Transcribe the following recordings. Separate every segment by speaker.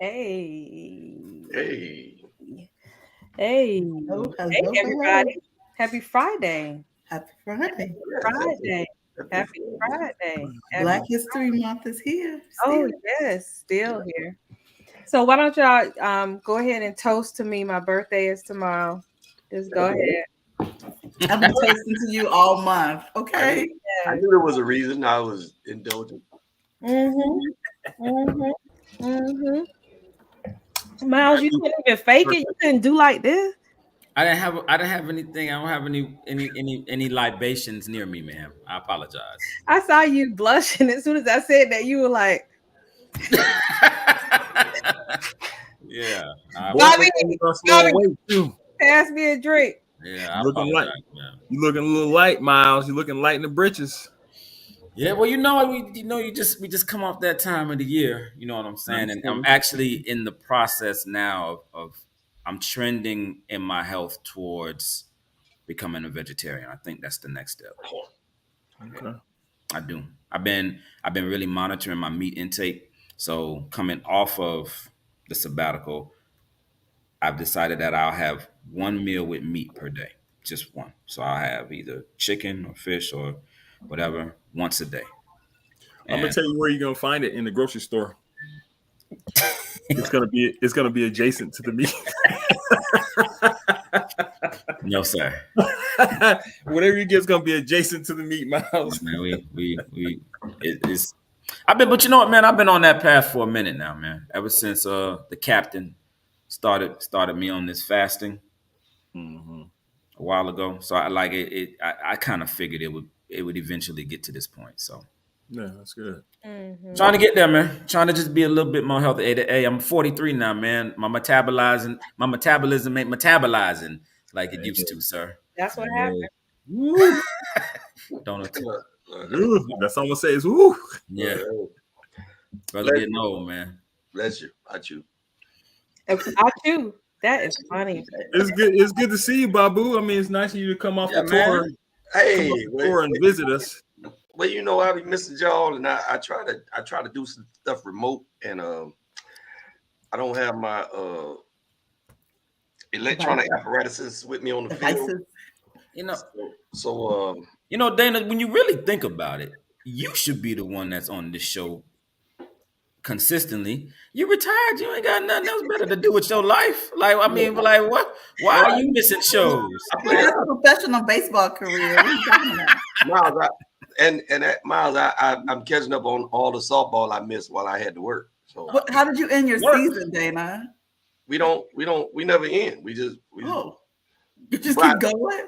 Speaker 1: Hey.
Speaker 2: Hey.
Speaker 1: Hey.
Speaker 3: Hello,
Speaker 1: Hey,
Speaker 3: hello, hello.
Speaker 1: everybody. Happy Friday.
Speaker 3: Happy Friday.
Speaker 2: Yes,
Speaker 1: Friday.
Speaker 2: happy
Speaker 1: Happy
Speaker 2: Friday.
Speaker 1: Friday.
Speaker 3: Black
Speaker 1: Happy.
Speaker 3: History Month is here
Speaker 1: Oh,
Speaker 3: still.
Speaker 1: yes. Still here. So why don't y'all go ahead and toast to me? My birthday is tomorrow. Just go
Speaker 2: Okay.
Speaker 1: ahead.
Speaker 3: I've been toasting to you all month,
Speaker 2: I knew,
Speaker 3: okay?
Speaker 2: I
Speaker 1: Yes.
Speaker 2: knew there was a reason I was indulgent.
Speaker 1: Mm-hmm. Mm-hmm. Mm-hmm. Miles, you couldn't even fake it. You couldn't do like this.
Speaker 4: I didn't have anything. I don't have any libations near me, ma'am. I apologize.
Speaker 1: I saw you blushing as soon as I said that. You were like,
Speaker 4: Yeah, I
Speaker 5: Boy,
Speaker 1: Bobby,
Speaker 4: apologize.
Speaker 5: you lost a
Speaker 1: Bobby,
Speaker 5: little weight too.
Speaker 1: pass me a drink.
Speaker 4: Yeah, I
Speaker 5: You looking like
Speaker 4: apologize, ma'am.
Speaker 5: you looking a little light, Miles. You looking light in the britches.
Speaker 4: Yeah, well, you just come off that time of the year. You know what I'm saying? And I'm
Speaker 5: Understand?
Speaker 4: actually in the process now of I'm trending in my health towards becoming a vegetarian. I think that's the next step.
Speaker 5: Okay.
Speaker 4: I do. I've been really monitoring my meat intake. So coming off of the sabbatical, I've decided that I'll have one meal with meat per day, just one. So I'll have either chicken or fish or whatever once a day.
Speaker 5: I'm gonna
Speaker 4: And
Speaker 5: tell you where you're gonna find it in the grocery store. It's gonna be adjacent to the meat.
Speaker 4: no, sir.
Speaker 5: Whatever you get is gonna be adjacent to the meat,
Speaker 4: Yeah,
Speaker 5: Miles.
Speaker 4: man, it's. I've been, but you know what, man? I've been on that path for a minute now, man. Ever since the captain started me on this fasting
Speaker 5: Hmm.
Speaker 4: a while ago. So I like it. I kind of figured it would eventually get to this point. So
Speaker 5: Yeah, that's good.
Speaker 4: trying
Speaker 1: Mm-hmm.
Speaker 4: to get there, man. Trying to just be a little bit more healthy. Hey, I'm 43 now, man. My metabolism ain't metabolizing like it used
Speaker 5: Hey,
Speaker 4: to, sir.
Speaker 1: That's what
Speaker 5: hey.
Speaker 1: happened.
Speaker 5: Woo,
Speaker 4: Don't it?
Speaker 2: Look,
Speaker 5: woo. That's all I'm gonna say is woo.
Speaker 4: Yeah,
Speaker 2: hey,
Speaker 4: brother,
Speaker 2: bless
Speaker 4: getting
Speaker 2: you.
Speaker 4: old, man.
Speaker 2: Bless you. I you.
Speaker 1: About you. That is funny.
Speaker 5: It's good. It's good to see you, Babu. I mean, it's nice of you to come off
Speaker 4: Yeah,
Speaker 5: the tour,
Speaker 4: man.
Speaker 2: Hey,
Speaker 5: and visit us.
Speaker 2: I be missing y'all, and I try to do some stuff remote, and I don't have my electronic
Speaker 3: Devices.
Speaker 2: apparatuses with me on the field.
Speaker 3: Devices.
Speaker 4: You know,
Speaker 2: So
Speaker 4: Dana. When you really think about it, you should be the one that's on this show consistently. You retired. You ain't got nothing else better to do with your life. Like, I
Speaker 2: look,
Speaker 4: mean, like, what? Why
Speaker 2: well,
Speaker 4: are you missing shows?
Speaker 2: I
Speaker 3: He
Speaker 2: play
Speaker 3: has a professional baseball career. What are you talking about?
Speaker 2: Miles, Miles, I'm catching up on all the softball I missed while I had to work. So
Speaker 3: How did you end your
Speaker 4: Work.
Speaker 3: season, Dana?
Speaker 2: we never end. We just
Speaker 3: Oh, you just
Speaker 2: but
Speaker 3: keep going?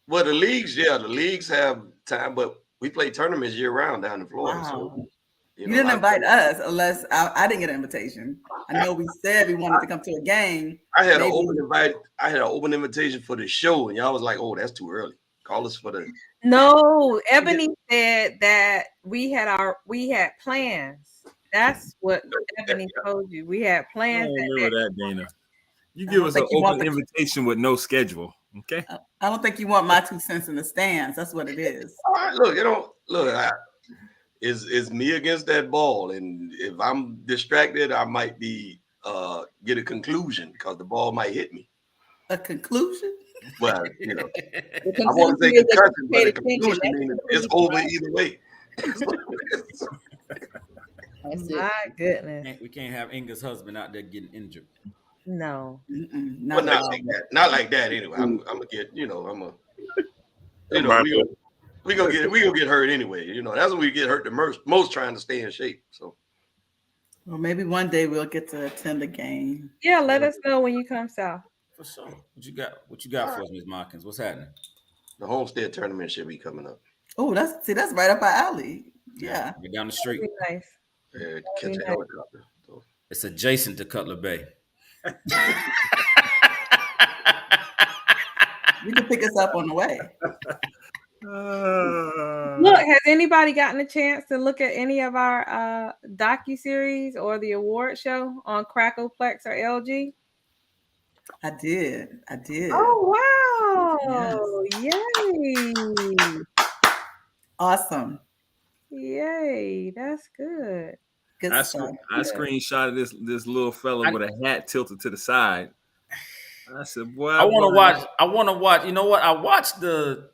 Speaker 2: well the leagues have time, but we play tournaments year round down in Florida. So
Speaker 3: Wow.
Speaker 2: you
Speaker 3: You
Speaker 2: know,
Speaker 3: didn't invite us unless I didn't get an invitation. I know we said we wanted to come to a game.
Speaker 2: I had an
Speaker 3: Maybe.
Speaker 2: open invitation for the show, and y'all was like, "Oh, that's too early. Call us for the."
Speaker 1: No, Ebony said that we had plans. That's what Ebony told you. We had
Speaker 5: I
Speaker 1: plans
Speaker 5: don't
Speaker 1: that
Speaker 5: remember
Speaker 1: day.
Speaker 5: that, Dana. You
Speaker 3: I
Speaker 5: give
Speaker 3: don't
Speaker 5: us an
Speaker 3: think you want
Speaker 5: open
Speaker 3: the.
Speaker 5: invitation with no schedule, okay?
Speaker 3: I don't think you want my 2 cents in the stands. That's what it is.
Speaker 2: All right, look, look. Is me against that ball, and if I'm distracted, I might be get a conclusion because the ball might hit me.
Speaker 3: A conclusion?
Speaker 2: Well,
Speaker 1: The
Speaker 2: I want
Speaker 1: conclusion
Speaker 2: to say
Speaker 1: is that you
Speaker 2: concussion, but
Speaker 1: paid
Speaker 2: the
Speaker 1: attention.
Speaker 2: conclusion
Speaker 1: That's
Speaker 2: means
Speaker 1: the
Speaker 2: it's
Speaker 1: conclusion.
Speaker 2: over either way.
Speaker 3: That's it.
Speaker 1: My goodness.
Speaker 4: We can't have Inga's husband out there getting injured.
Speaker 1: No.
Speaker 2: But
Speaker 3: Not at
Speaker 2: not
Speaker 3: all.
Speaker 2: like that. Not like that anyway. I'm gonna get, I'm a,
Speaker 5: My
Speaker 2: we gonna get hurt anyway. That's when we get hurt the most trying to stay in shape. So
Speaker 3: Well, maybe one day we'll get to attend a game.
Speaker 1: Yeah, let us know when you come south.
Speaker 4: For sure. What you got? What you got for us, Miss Markins? What's happening?
Speaker 2: the Homestead tournament should be coming up.
Speaker 3: Oh, that's right up our alley.
Speaker 4: Yeah,
Speaker 3: Yeah.
Speaker 4: we're down the
Speaker 1: That'd
Speaker 4: street.
Speaker 1: be nice.
Speaker 2: Catch
Speaker 1: That'd be
Speaker 2: a
Speaker 1: nice.
Speaker 2: helicopter. So.
Speaker 4: It's adjacent to Cutler Bay.
Speaker 3: You can pick us up on the way.
Speaker 1: Look, has anybody gotten a chance to look at any of our docu-series or the award show on Crackleplex or LG?
Speaker 3: I did. I did.
Speaker 1: Oh, wow. Yay.
Speaker 3: Awesome.
Speaker 1: Yay. That's good.
Speaker 3: Good
Speaker 5: I
Speaker 3: stuff.
Speaker 5: screenshotted this little fella with a hat tilted to the side. I said, "Boy,
Speaker 4: I want to watch. I want to watch. You know what? I watched the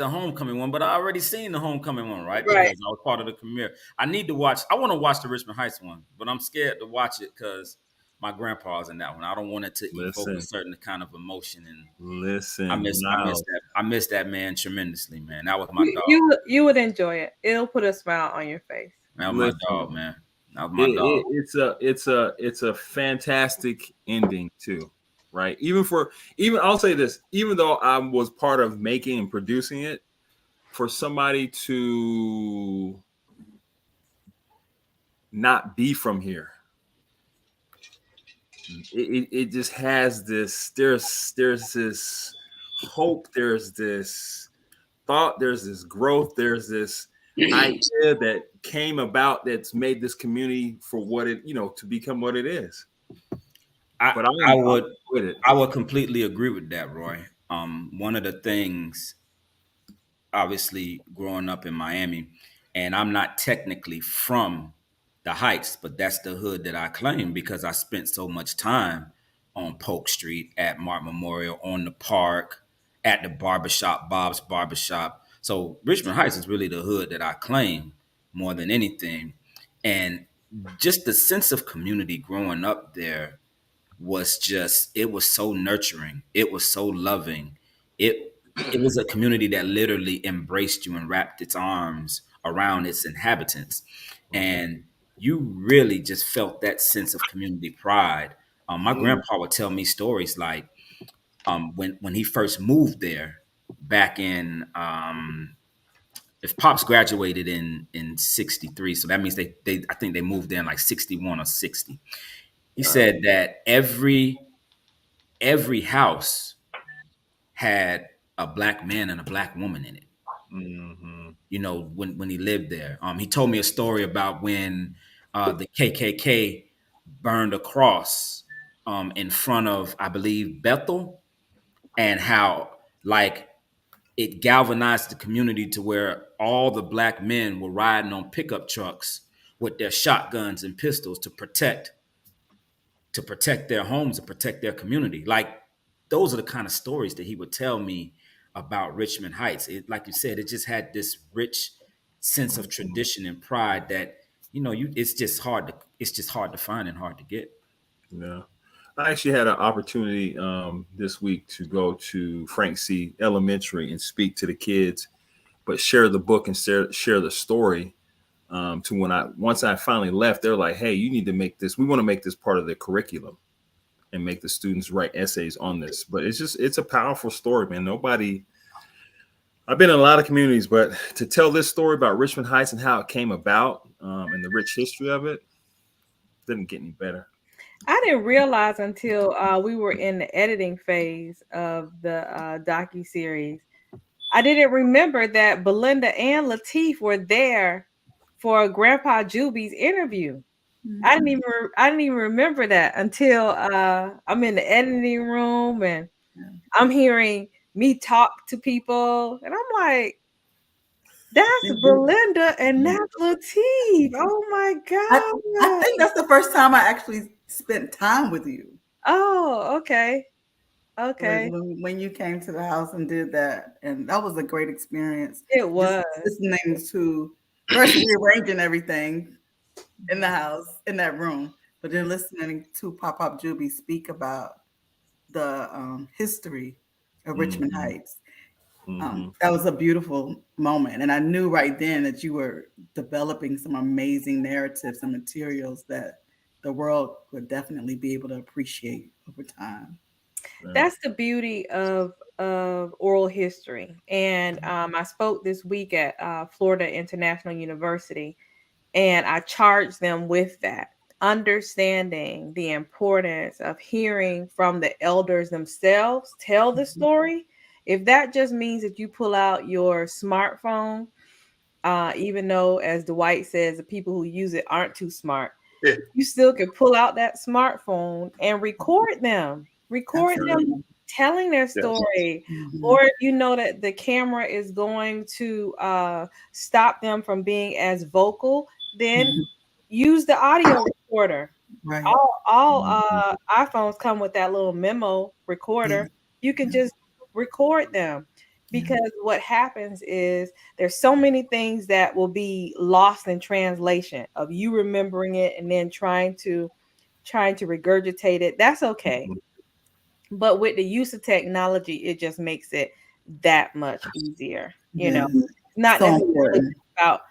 Speaker 4: homecoming one, but I already seen the homecoming one, right?
Speaker 1: Right.
Speaker 4: Because I was part of the premiere. I need to watch. I want to watch the Richmond Heights one, but I'm scared to watch it because my grandpa's in that one. I don't want it to evoke a certain kind of emotion. And I miss that man tremendously, man. That was my dog.
Speaker 1: You would enjoy it. It'll put a smile on your face.
Speaker 4: That was my dog, man. That was my dog.
Speaker 5: It's a fantastic ending too, right? Even I'll say this, even though I was part of making and producing it, for somebody to not be from here, it just has this. There's this hope. There's this thought. There's this growth. There's this idea that came about that's made this community for what it, to become what it is.
Speaker 4: I would completely agree with that, Roy. One of the things, obviously, growing up in Miami, and I'm not technically from the Heights, but that's the hood that I claim because I spent so much time on Polk Street, at Martin Memorial, on the park, at the barbershop, Bob's Barbershop. So Richmond Heights is really the hood that I claim more than anything. And just the sense of community growing up there was it was so nurturing. It was so loving. It was a community that literally embraced you and wrapped its arms around its inhabitants. And you really just felt that sense of community pride. My grandpa would tell me stories like when he first moved there back in if Pops graduated in 63, so that means they I think they moved there in like 61 or 60. He said that every house had a black man and a black woman in it. When he lived there. He told me a story about when the KKK burned a cross in front of, I believe, Bethel, and how like it galvanized the community to where all the black men were riding on pickup trucks with their shotguns and pistols to protect their homes and protect their community. Like those are the kind of stories that he would tell me about Richmond Heights. It, like you said, it just had this rich sense of tradition and pride that, it's just hard to find and hard to get.
Speaker 5: Yeah. I actually had an opportunity this week to go to Frank C. Elementary and speak to the kids, but share the book and share the story. Once I finally left, they're like, "Hey, you need to make this. We want to make this part of the curriculum and make the students write essays on this." But it's a powerful story, man. I've been in a lot of communities, but to tell this story about Richmond Heights and how it came about and the rich history of it didn't get any better.
Speaker 1: I didn't realize until we were in the editing phase of the docuseries. I didn't remember that Belinda and Lateef were there for Grandpa Juby's interview. Mm-hmm. I didn't even remember that until I'm in the editing room and I'm hearing me talk to people, and I'm like, "That's Belinda and that's Lateef." Oh my God!
Speaker 3: I think that's the first time I actually spent time with you.
Speaker 1: Oh, okay.
Speaker 3: When you came to the house and did that, and that was a great experience.
Speaker 1: It was
Speaker 3: listening to first rearranging everything in the house, in that room, but then listening to Pop Juby speak about the history of Richmond Heights. That was a beautiful moment, and I knew right then that you were developing some amazing narratives and materials that the world would definitely be able to appreciate over time.
Speaker 1: That's the beauty of oral history. And I spoke this week at Florida International University, and I charged them with that, understanding the importance of hearing from the elders themselves tell the story. If that just means that you pull out your smartphone, even though, as Dwight says, the people who use it aren't too smart, you still can pull out that smartphone and record them telling their story. Or if you know that the camera is going to stop them from being as vocal, then use the audio recorder.
Speaker 3: Right.
Speaker 1: All iPhones come with that little memo recorder. You can just record them, because what happens is there's so many things that will be lost in translation of you remembering it and then trying to regurgitate it. That's okay. But with the use of technology, it just makes it that much easier. You know, not
Speaker 3: So
Speaker 1: necessarily
Speaker 3: important.
Speaker 1: about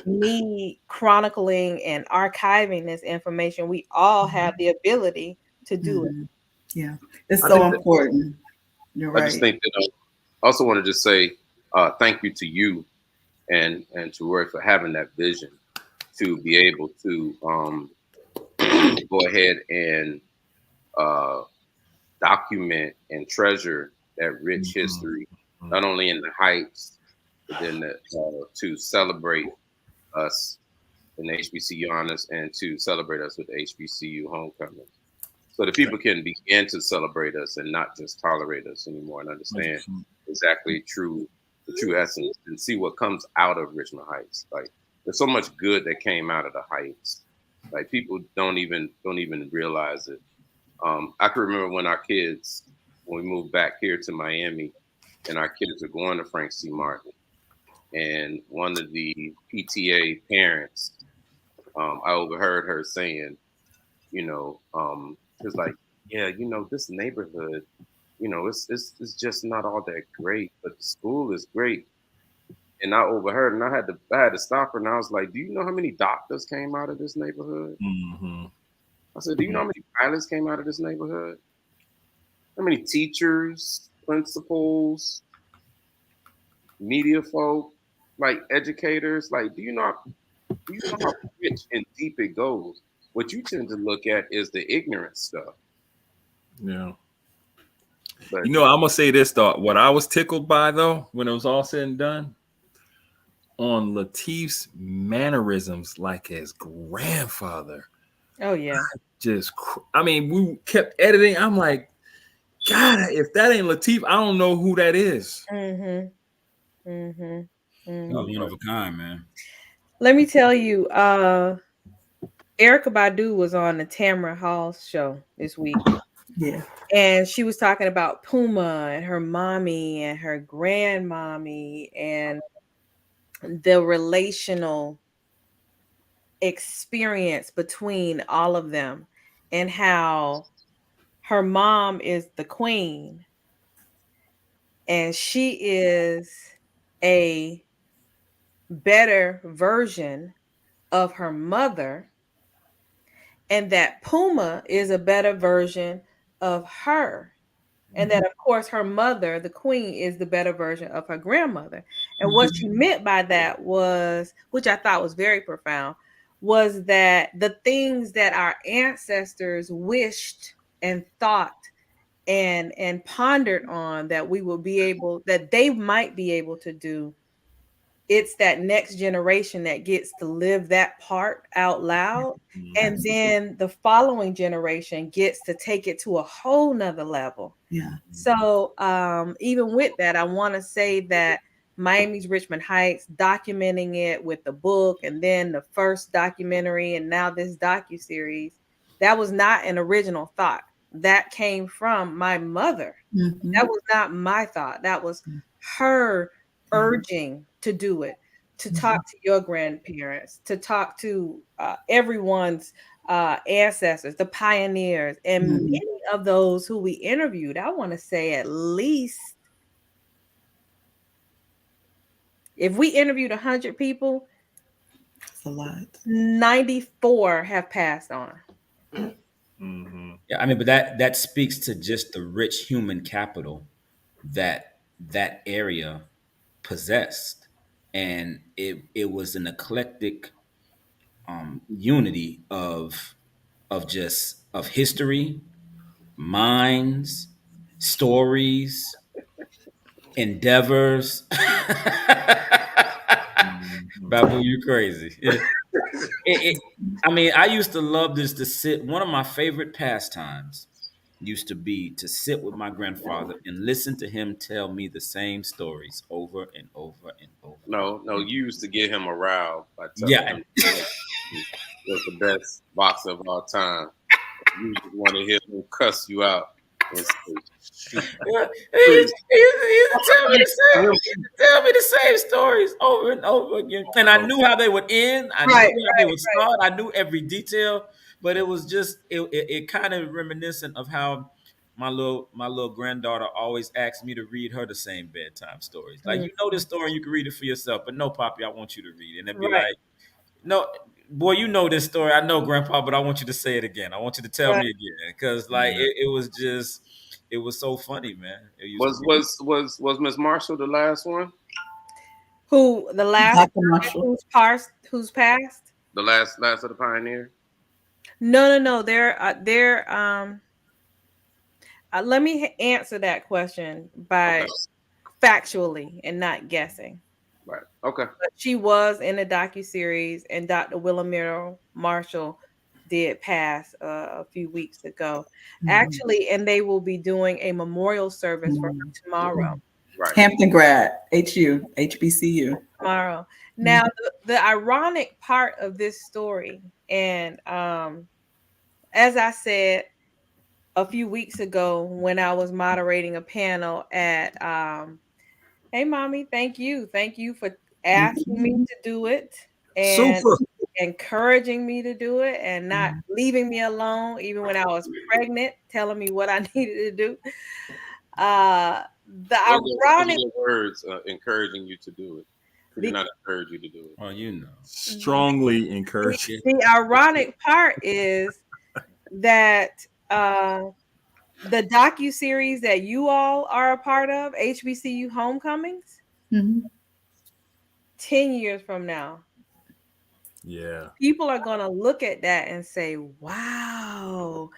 Speaker 1: me chronicling and archiving this information. We all have the ability to do it.
Speaker 3: Yeah, it's
Speaker 6: I
Speaker 3: so
Speaker 6: think that-
Speaker 3: important. You're
Speaker 6: I
Speaker 3: right.
Speaker 6: just think that I also want to just say thank you to you and to Roy for having that vision to be able to go ahead and document and treasure that rich history, not only in the Heights, but then to celebrate us in the HBCU honors and to celebrate us with the HBCU homecoming. So that people can begin to celebrate us and not just tolerate us anymore and understand exactly the true essence and see what comes out of Richmond Heights. Like there's so much good that came out of the Heights. Like people don't even realize it. I can remember when we moved back here to Miami, and our kids were going to Frank C. Martin, and one of the PTA parents, I overheard her saying, it's like, yeah, this neighborhood, it's just not all that great, but the school is great. And I overheard, and I had to stop her, and I was like, do you know how many doctors came out of this neighborhood? I said, do you know how many pilots came out of this neighborhood? How many teachers, principals, media folk, like educators? Like, do you know how rich and deep it goes? What you tend to look at is the ignorant stuff.
Speaker 5: Yeah.
Speaker 6: But,
Speaker 5: I'm gonna say this though. What I was tickled by though, when it was all said and done, on Latif's mannerisms like his grandfather.
Speaker 1: Oh yeah.
Speaker 5: We kept editing. I'm like, God, if that ain't Latif, I don't know who that is.
Speaker 4: Oh, one of a kind, man.
Speaker 1: Let me tell you, Erica Badu was on the Tamara Hall show this week.
Speaker 3: Yeah.
Speaker 1: And she was talking about Puma and her mommy and her grandmommy and the relational experience between all of them, and how her mom is the queen and she is a better version of her mother, and that Puma is a better version of her. And that, of course, her mother, the queen, is the better version of her grandmother. And what she meant by that was, which I thought was very profound, was that the things that our ancestors wished and thought and pondered on that we will be able, that they might be able to do, it's that next generation that gets to live that part out loud. And then the following generation gets to take it to a whole nother level.
Speaker 3: Yeah.
Speaker 1: So even with that, I want to say that Miami's Richmond Heights, documenting it with the book and then the first documentary and now this docuseries, that was not an original thought. That came from my mother. That was not my thought. That was her urging to do it, to talk to your grandparents, to talk to everyone's ancestors, the pioneers, and many of those who we interviewed. I want to say at least, if we interviewed 100 people,
Speaker 3: that's a lot.
Speaker 1: 94 have passed on.
Speaker 4: Yeah, I mean, but that speaks to just the rich human capital that area possessed, and it was an eclectic unity of history, minds, stories, endeavors. Babu, you crazy. I mean, I used to love this to sit. One of my favorite pastimes used to be to sit with my grandfather and listen to him tell me the same stories over and over and over.
Speaker 6: No, you used to get him aroused by telling him. was the best boxer of all time. You just want to hear him cuss you out and say, shoot.
Speaker 4: He used to tell me the same stories over and over again, and I knew how they would end. I knew how they would start. I knew every detail, but it was just it kind of reminiscent of how my little granddaughter always asked me to read her the same bedtime stories. Like, you know this story, you can read it for yourself, but no, Poppy, I want you to read it. And it'd be like, no, boy, you know this story. I know, Grandpa, but I want you to say it again. I want you to tell me again, because like it was just, it was so funny, man.
Speaker 6: Was Miss Marshall the last one?
Speaker 1: Who the last
Speaker 3: Dr. Marshall.
Speaker 1: who's passed?
Speaker 6: The last of the Pioneer?
Speaker 1: No. They're let me answer that question by factually and not guessing.
Speaker 6: Right. Okay.
Speaker 1: But she was in the docuseries, and Dr. Willamette Marshall did pass a few weeks ago. Actually, and they will be doing a memorial service for her tomorrow.
Speaker 6: Right.
Speaker 3: Hampton grad, HBCU.
Speaker 1: Tomorrow. Now, the ironic part of this story, and as I said a few weeks ago when I was moderating a panel at hey, Mommy, thank you for asking me to do it and encouraging me to do it and not leaving me alone even when I was pregnant, telling me what I needed to do. The ironic
Speaker 6: words encouraging you to do it. Did not encourage you to do it.
Speaker 4: Oh, you know,
Speaker 5: strongly encourage you.
Speaker 1: The ironic part is that the docuseries that you all are a part of, HBCU Homecomings, 10 years from now, people are going to look at that and say, wow,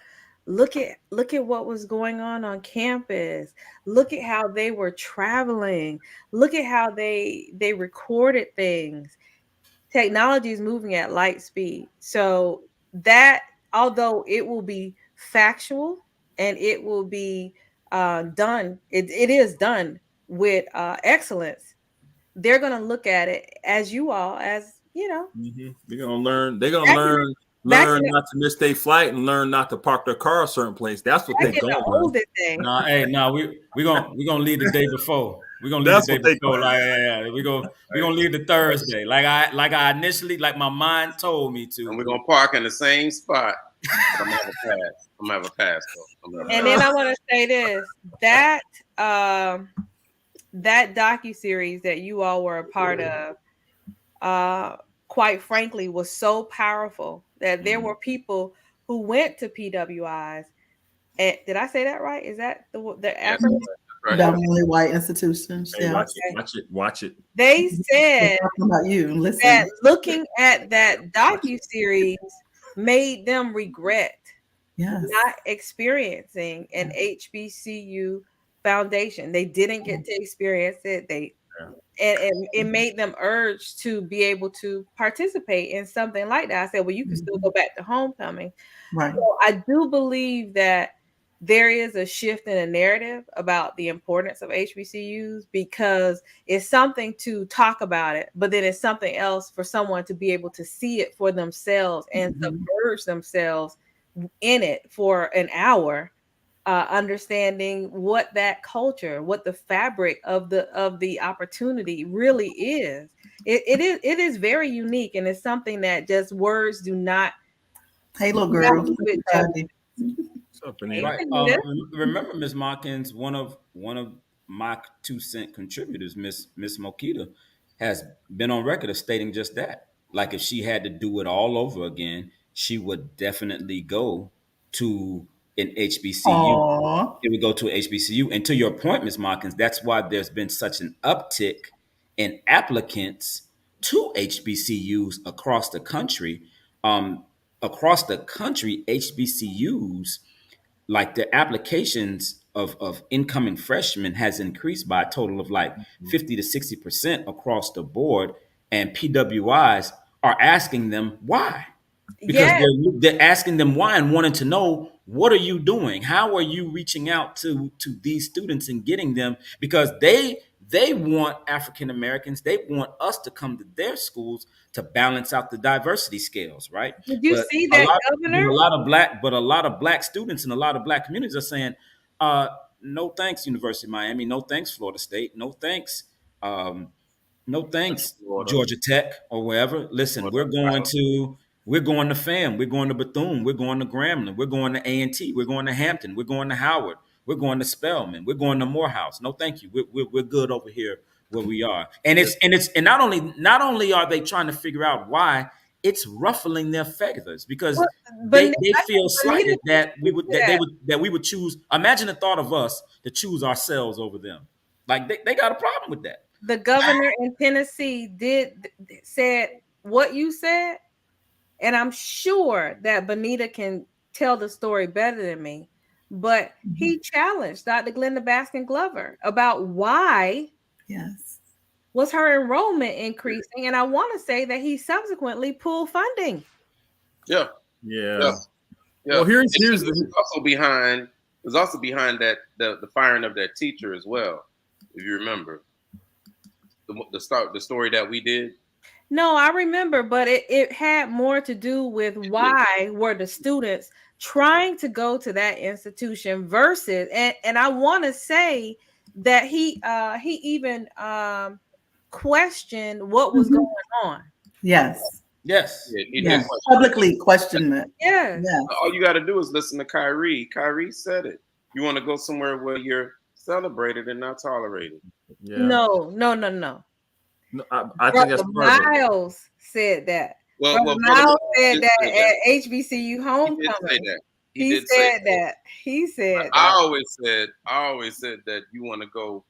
Speaker 1: look at what was going on campus. Look at how they were traveling. Look at how they recorded things. Technology is moving at light speed. So that, although it will be factual and it will be done, it is done with excellence, they're going to look at it as you all, as you know.
Speaker 5: They're going to learn not to miss their flight and learn not to park their car a certain place. That's what they're going to
Speaker 4: learn. We're gonna leave the day before. We're gonna leave the day before. We're gonna leave the Thursday. Like I initially, like my mind told me to.
Speaker 6: And we're gonna park in the same spot. I'm gonna have a pass.
Speaker 1: And then I want to say this: that that docuseries that you all were a part of, quite frankly, was so powerful that there were people who went to PWIs. And did I say that right? Is that the acronym?
Speaker 3: Predominantly white institutions.
Speaker 5: Hey, watch it.
Speaker 1: They said
Speaker 3: about you. Listen.
Speaker 1: That looking at that docuseries made them regret not experiencing an HBCU foundation. They didn't get to experience it. And it made them urge to be able to participate in something like that. I said, well, you can still go back to homecoming.
Speaker 3: Right.
Speaker 1: So I do believe that there is a shift in a narrative about the importance of HBCUs, because it's something to talk about it, but then it's something else for someone to be able to see it for themselves and submerge themselves in it for an hour, understanding what that culture, what the fabric of the opportunity really is. It is very unique, and it's something that just words do not.
Speaker 3: Hey, little girl.
Speaker 4: Right. Remember, Ms. Markins, one of my 2-cent contributors, Miss Mokita, has been on record of stating just that. Like, if she had to do it all over again, she would definitely go to an HBCU.
Speaker 3: Aww.
Speaker 4: It would go to an HBCU. And to your point, Ms. Markins, that's why there's been such an uptick in applicants to HBCUs across the country. HBCUs, like the applications of incoming freshmen has increased by a total of like 50 to 60% across the board. And PWIs are asking them why. Because they're asking them why and wanting to know, what are you doing? How are you reaching out to these students and getting them? Because they They want African Americans. They want us to come to their schools to balance out the diversity scales, right?
Speaker 1: Did you
Speaker 4: But
Speaker 1: see
Speaker 4: a
Speaker 1: that,
Speaker 4: lot,
Speaker 1: Governor?
Speaker 4: but a lot of black students and a lot of black communities are saying, "No thanks, University of Miami. No thanks, Florida State. No thanks, um, no thanks,
Speaker 6: Florida,
Speaker 4: Georgia Tech or wherever. Listen,
Speaker 6: Florida,
Speaker 4: we're going to FAM. We're going to Bethune. We're going to Grambling. We're going to A&T. We're going to Hampton. We're going to Howard. We're going to Spelman. We're going to Morehouse. No, thank you. We're good over here where we are. And not only are they trying to figure out why, it's ruffling their feathers because
Speaker 1: Well,
Speaker 4: they
Speaker 1: I
Speaker 4: feel
Speaker 1: think
Speaker 4: slighted
Speaker 1: Bonita
Speaker 4: that we would choose. Imagine the thought of us to choose ourselves over them. Like they got a problem with that.
Speaker 1: the governor in Tennessee said what you said, and I'm sure that Bonita can tell the story better than me. But he challenged Dr. Glenda Baskin Glover about why
Speaker 3: Yes.
Speaker 1: was her enrollment increasing, and I want to say that he subsequently pulled funding.
Speaker 6: Yeah.
Speaker 5: Yeah.
Speaker 6: Yeah.
Speaker 5: Well, here's
Speaker 6: It
Speaker 5: the
Speaker 6: was also behind that the firing of that teacher as well, if you remember the story that we did.
Speaker 1: No, I remember, but it had more to do with why were the students trying to go to that institution versus and I want to say that he even questioned what was going on.
Speaker 3: Yes.
Speaker 4: Yes.
Speaker 6: Yeah, he
Speaker 3: Yes.
Speaker 6: did.
Speaker 3: Publicly questioned it.
Speaker 1: Yeah.
Speaker 3: Yeah.
Speaker 6: All you got to do is listen to Kyrie. Kyrie said it. You want to go somewhere where you're celebrated and not tolerated.
Speaker 5: yeah.
Speaker 1: No.
Speaker 5: No, I think that's
Speaker 1: Brother
Speaker 5: part of it.
Speaker 1: Miles said that.
Speaker 6: Well,
Speaker 1: Brother
Speaker 6: Brother
Speaker 1: Miles
Speaker 6: Miles
Speaker 1: said
Speaker 6: did
Speaker 1: that
Speaker 6: say
Speaker 1: at HBCU
Speaker 6: He did say
Speaker 1: homecoming.
Speaker 6: that.
Speaker 1: He
Speaker 6: did say
Speaker 1: said that. He said
Speaker 6: I
Speaker 1: that.
Speaker 6: always said that you want to go.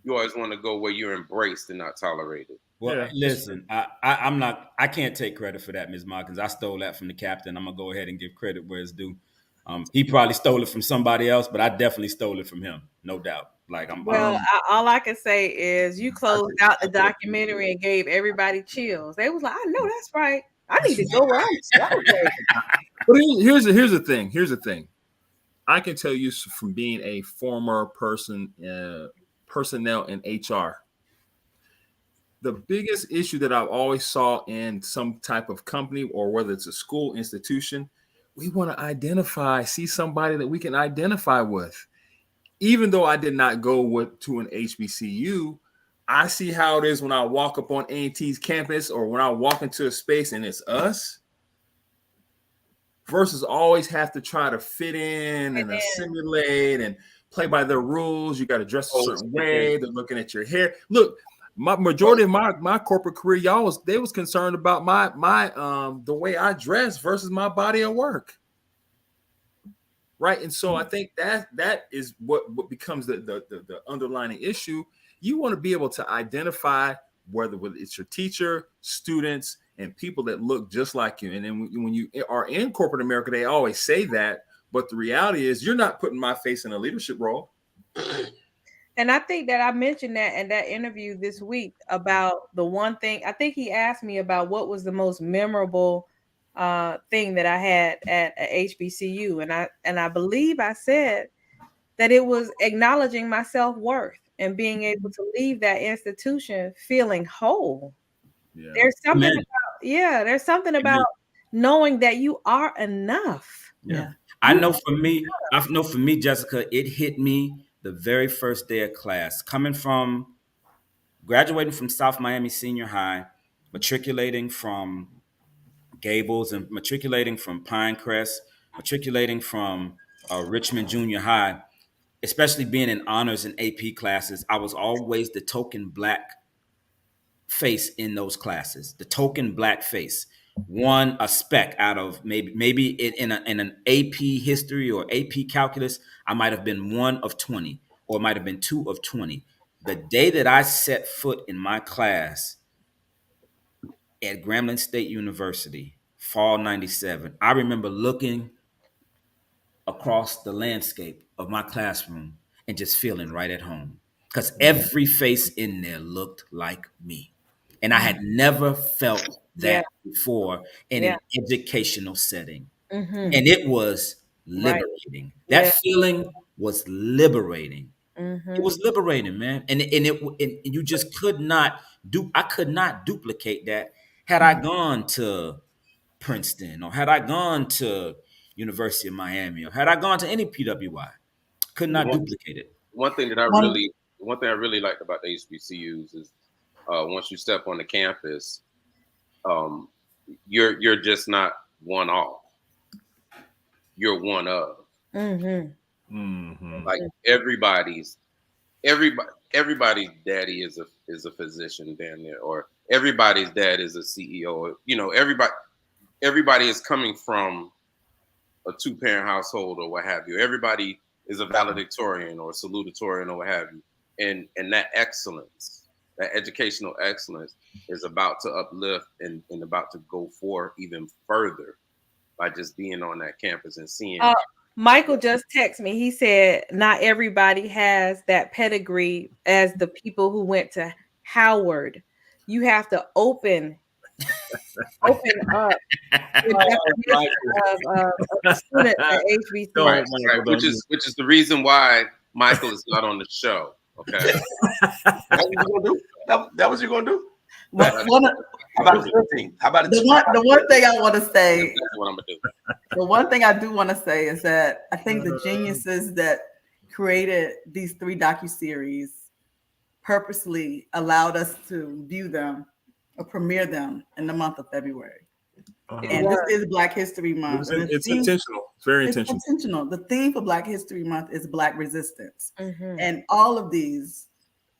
Speaker 6: You always want to go where you're embraced and not tolerated.
Speaker 4: Well,
Speaker 5: Yeah.
Speaker 4: listen, I can't take credit for that, Ms. Markins. I stole that from the captain. I'm gonna go ahead and give credit where it's due. He probably stole it from somebody else, but I definitely stole it from him, no doubt. Like
Speaker 1: Well, all I can say is you closed out the documentary and gave everybody chills. They was like, I know that's right. I need to go where I'm celebrating.
Speaker 5: But here's the thing. Here's the thing. I can tell you from being a former personnel in HR, the biggest issue that I've always saw in some type of company or whether it's a school institution, we want to see somebody that we can identify with. Even though I did not go to an HBCU, I see how it is when I walk up on A&T's campus or when I walk into a space and it's us versus always have to try to fit in and assimilate and play by their rules. You got to dress a certain way. They're looking at your hair. Look, my majority of my corporate career, they was concerned about my the way I dress versus my body of work. Right. And so I think that is what becomes the underlying issue. You want to be able to identify whether it's your teacher, students, and people that look just like you. And then when you are in corporate America, they always say that. But the reality is you're not putting my face in a leadership role.
Speaker 1: And I think that I mentioned that in that interview this week about the one thing. I think he asked me about what was the most memorable thing that I had at HBCU, and I believe I said that it was acknowledging my self-worth and being able to leave that institution feeling whole. Yeah. There's something about knowing that you are enough.
Speaker 4: Yeah. I know for me, Jessica, it hit me the very first day of class, graduating from South Miami Senior High, matriculating from Gables and matriculating from Pinecrest, matriculating from Richmond Junior High, especially being in honors and AP classes. I was always the token black face in those classes, the token black face. One a spec out of maybe in an AP history or AP calculus, I might have been 1 of 20 or might have been 2 of 20. The day that I set foot in my class at Grambling State University, fall 97, I remember looking across the landscape of my classroom and just feeling right at home because every face in there looked like me. And I had never felt that before in an educational setting. Mm-hmm. And it was liberating. That feeling was liberating.
Speaker 1: Mhm.
Speaker 4: It was liberating, man, and you just could not do. I could not duplicate that had I gone to Princeton or had I gone to University of Miami or had I gone to any PWI. Could not
Speaker 6: One,
Speaker 4: duplicate it.
Speaker 6: one thing that I
Speaker 3: One-
Speaker 6: really, one thing I really liked about the HBCUs is once you step on the campus, you're just not one off. You're one of.
Speaker 1: Mhm.
Speaker 5: Mhm.
Speaker 6: Like everybody's daddy is a physician down there, or everybody's dad is a CEO. You know, everybody is coming from a 2-parent household or what have you. Everybody is a valedictorian or a salutatorian or what have you. And that excellence, that educational excellence is about to uplift and about to go forth even further by just being on that campus and seeing.
Speaker 1: Michael just texted me. He said not everybody has that pedigree as the people who went to Howard. You have to open up the definition of a student at HBCU.
Speaker 5: Go ahead,
Speaker 6: Right,
Speaker 5: Michael,
Speaker 6: which is the reason why Michael is not on the show. Okay.
Speaker 2: That's what you gonna do? That what you gonna do?
Speaker 3: one of-
Speaker 2: How about the 15? How about
Speaker 3: the one thing I want to say,
Speaker 6: That's what I'm gonna do.
Speaker 3: the one thing I do want to say is that I think the geniuses that created these 3 docuseries purposely allowed us to view them or premiere them in the month of February. And this is Black History Month. and the
Speaker 5: It's
Speaker 3: theme-
Speaker 5: intentional. It's very
Speaker 3: It's
Speaker 5: intentional.
Speaker 3: intentional. The theme for Black History Month is Black resistance.
Speaker 1: Mhm.
Speaker 3: And all of these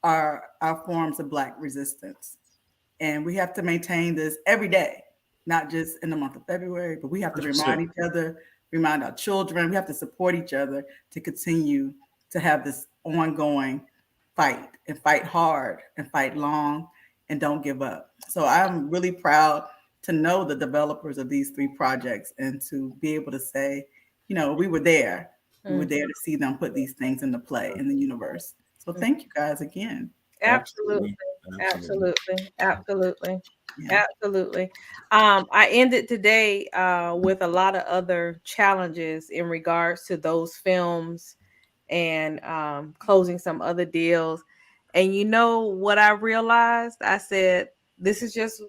Speaker 3: are forms of Black resistance. And we have to maintain this every day, not just in the month of February, but we have to
Speaker 5: 100%.
Speaker 3: remind each other, remind our children. We have to support each other to continue to have this ongoing fight and fight hard and fight long and don't give up. So I'm really proud to know the developers of these 3 projects and to be able to say, you know, we were there. We were there to see them put these things into play in the universe. So thank you guys again.
Speaker 1: Absolutely. Absolutely. Absolutely.
Speaker 3: Yeah.
Speaker 1: Absolutely. I ended today with a lot of other challenges in regards to those films and closing some other deals. And you know what I realized? I said, this is just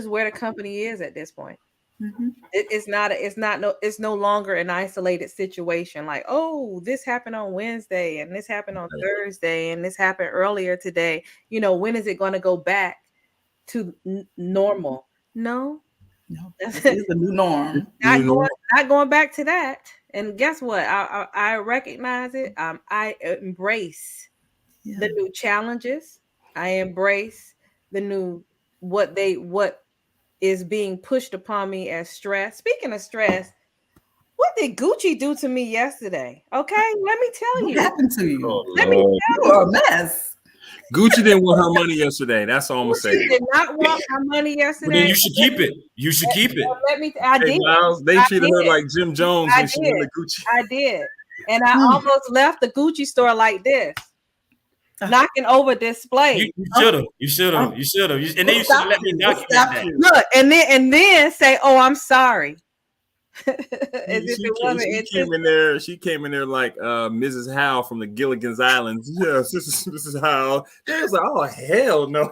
Speaker 1: where the company is at this point.
Speaker 3: Mhm.
Speaker 1: It's no longer an isolated situation like, oh, this happened on Wednesday and this happened on Thursday and this happened earlier today. You know, when is it going to go back to normal? No,
Speaker 3: No, this is the new norm.
Speaker 1: not going back to that. And guess what? I recognize it. I embrace
Speaker 3: Yeah.
Speaker 1: the new challenges. I embrace the new what is being pushed upon me as stress. Speaking of stress, what did Gucci do to me yesterday? Okay, let me tell
Speaker 3: What
Speaker 1: you.
Speaker 3: happened to you?
Speaker 1: Let me
Speaker 3: You
Speaker 1: tell
Speaker 3: are
Speaker 1: you.
Speaker 3: a mess.
Speaker 5: Gucci didn't want her money yesterday. That's all I'm gonna say.
Speaker 1: Gucci did not want my money
Speaker 4: Well,
Speaker 1: yesterday.
Speaker 4: then you should keep it. You should keep it.
Speaker 1: I
Speaker 5: Hey,
Speaker 1: did.
Speaker 5: Miles, they
Speaker 1: I
Speaker 5: treated her
Speaker 1: did.
Speaker 5: like Jim Jones
Speaker 1: I
Speaker 5: when she went
Speaker 1: did.
Speaker 5: to Gucci.
Speaker 1: I did. And I almost left the Gucci store like this, knocking over display.
Speaker 4: You should have. You should have. You should have. And then you should have let me document that.
Speaker 1: Look, and then say, "Oh, I'm sorry." As if it wasn't
Speaker 5: She came in there like Mrs. Howe from the Gilligan's Islands. Yes, this is Howe. They was like, oh hell no.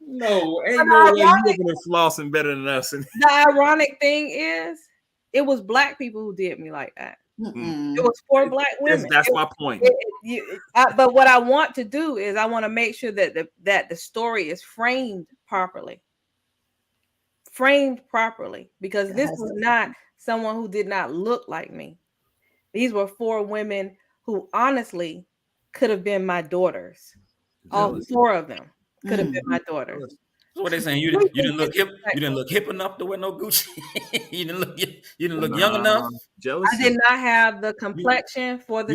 Speaker 5: No, ain't no way you over there flossing better than us. And
Speaker 1: The ironic thing is, it was Black people who did me like that.
Speaker 3: Mm-mm.
Speaker 1: It was 4 Black women.
Speaker 5: that's my point.
Speaker 1: But what I want to do is I want to make sure that the story is framed properly. Because this was not someone who did not look like me. These were 4 women who honestly could have been my daughters. All 4 of them could have been my daughters.
Speaker 4: So what they saying? You didn't look hip. You didn't look hip enough to wear no Gucci. you didn't look young enough.
Speaker 5: Jealousy.
Speaker 1: I did not have the complexion for the.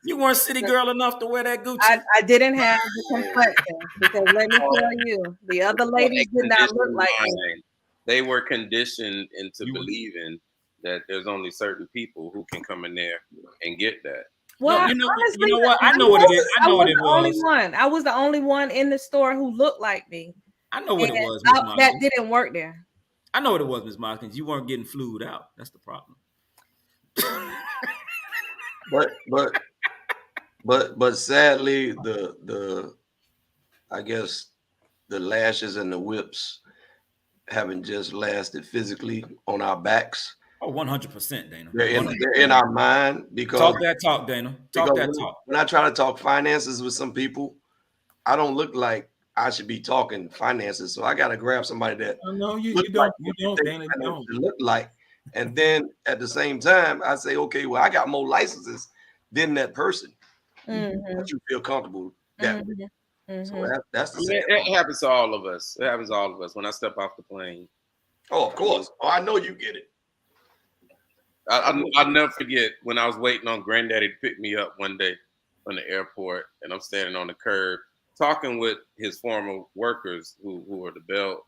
Speaker 4: You weren't city girl enough to wear that Gucci.
Speaker 1: I didn't have the complexion because let me tell you, the other ladies did not look like me.
Speaker 6: They were conditioned into believing that there's only certain people who can come in there and get that.
Speaker 1: Well,
Speaker 4: No, you know
Speaker 1: honestly,
Speaker 4: what? I know what it is. I know what it
Speaker 1: Only
Speaker 4: was.
Speaker 1: one. I was the only one in the store who looked like me.
Speaker 4: I know what it
Speaker 1: And
Speaker 4: was, Miss
Speaker 1: that
Speaker 4: Moskins.
Speaker 1: didn't work there.
Speaker 4: I know what it was, Miss Moskins. You weren't getting flued out. That's the problem.
Speaker 2: but sadly, the I guess the lashes and the whips haven't just lasted physically on our backs.
Speaker 4: Oh, 100%, Dana.
Speaker 2: They're in our mind because
Speaker 4: Talk that talk, Dana. Talk that talk.
Speaker 2: when I try to talk finances with some people, I don't look like I should be talking finances. So I got to grab somebody that
Speaker 5: No, you
Speaker 2: look
Speaker 5: don't.
Speaker 2: like
Speaker 5: You
Speaker 2: what
Speaker 5: don't,
Speaker 2: think
Speaker 5: Dana. You
Speaker 2: finances
Speaker 5: don't.
Speaker 2: should look like. And then at the same time, I say, okay, well, I got more licenses than that person. But you feel comfortable that way. So that's the sad
Speaker 6: it
Speaker 2: part.
Speaker 6: happens to all of us. It happens to all of us. When I step off the plane,
Speaker 2: Oh, of course. Oh, I know you get it.
Speaker 6: I'll never forget when I was waiting on Granddaddy to pick me up one day from the airport, and I'm standing on the curb talking with his former workers who were the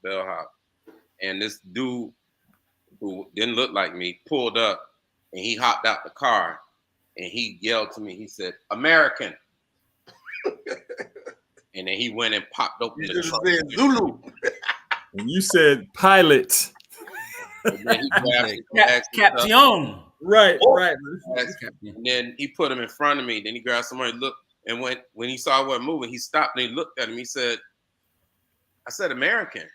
Speaker 6: bellhop, and this dude who didn't look like me pulled up, and he hopped out the car, and he yelled to me. He said, "American." And then he went and popped open
Speaker 2: You
Speaker 6: the
Speaker 2: just
Speaker 6: trunk.
Speaker 2: said Zulu.
Speaker 5: And you said pilot.
Speaker 6: And then he grabbed his bags and stuff.
Speaker 4: Caption.
Speaker 5: Right, right.
Speaker 6: And then he put him in front of me. Then he grabbed somebody, looked, and when he saw what moving, he stopped and he looked at him. He said, "I said American."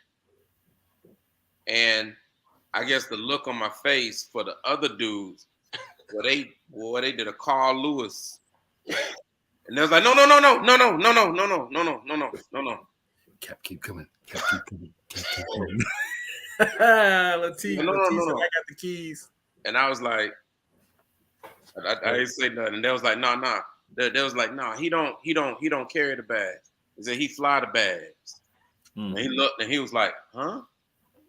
Speaker 6: And I guess the look on my face for the other dudes, they did a Carl Lewis. And they was like, no.
Speaker 5: Cap, keep coming. Cap, keep coming. Cap, keep coming. Latif,
Speaker 6: No.
Speaker 5: I got the keys.
Speaker 6: And I was like, I didn't say nothing. And they was like, no. They was like, no, he don't carry the bags. He said he fly the bags. And he looked and he was like, huh?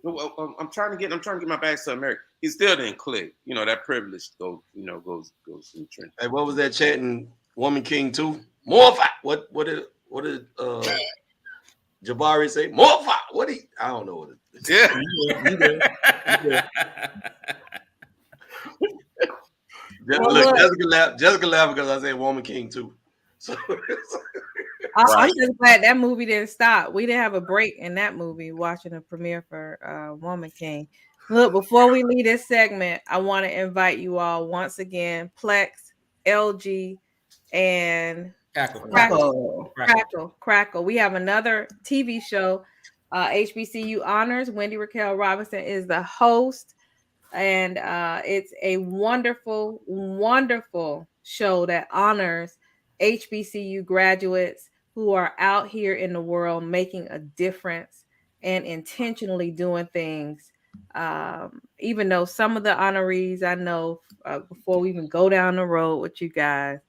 Speaker 6: I'm trying to get my bags to America. He still didn't click. You know, that privilege goes in the trench.
Speaker 2: Hey, what was that chanting? Woman King 2? More fight. What did Jabari say? More fight. I don't know what it is.
Speaker 6: Yeah.
Speaker 5: You did.
Speaker 2: Jessica laughed because I said Woman King 2. So
Speaker 1: I'm just glad that movie didn't stop. We didn't have a break in that movie watching the premiere for Woman King. Look, before we leave this segment, I want to invite you all once again, Plex, LG, and Crackle. We have another TV show, HBCU Honors. Wendy Raquel Robinson is the host, and it's a wonderful, wonderful show that honors HBCU graduates who are out here in the world making a difference and intentionally doing things. Even though some of the honorees I know, before we even go down the road with you guys,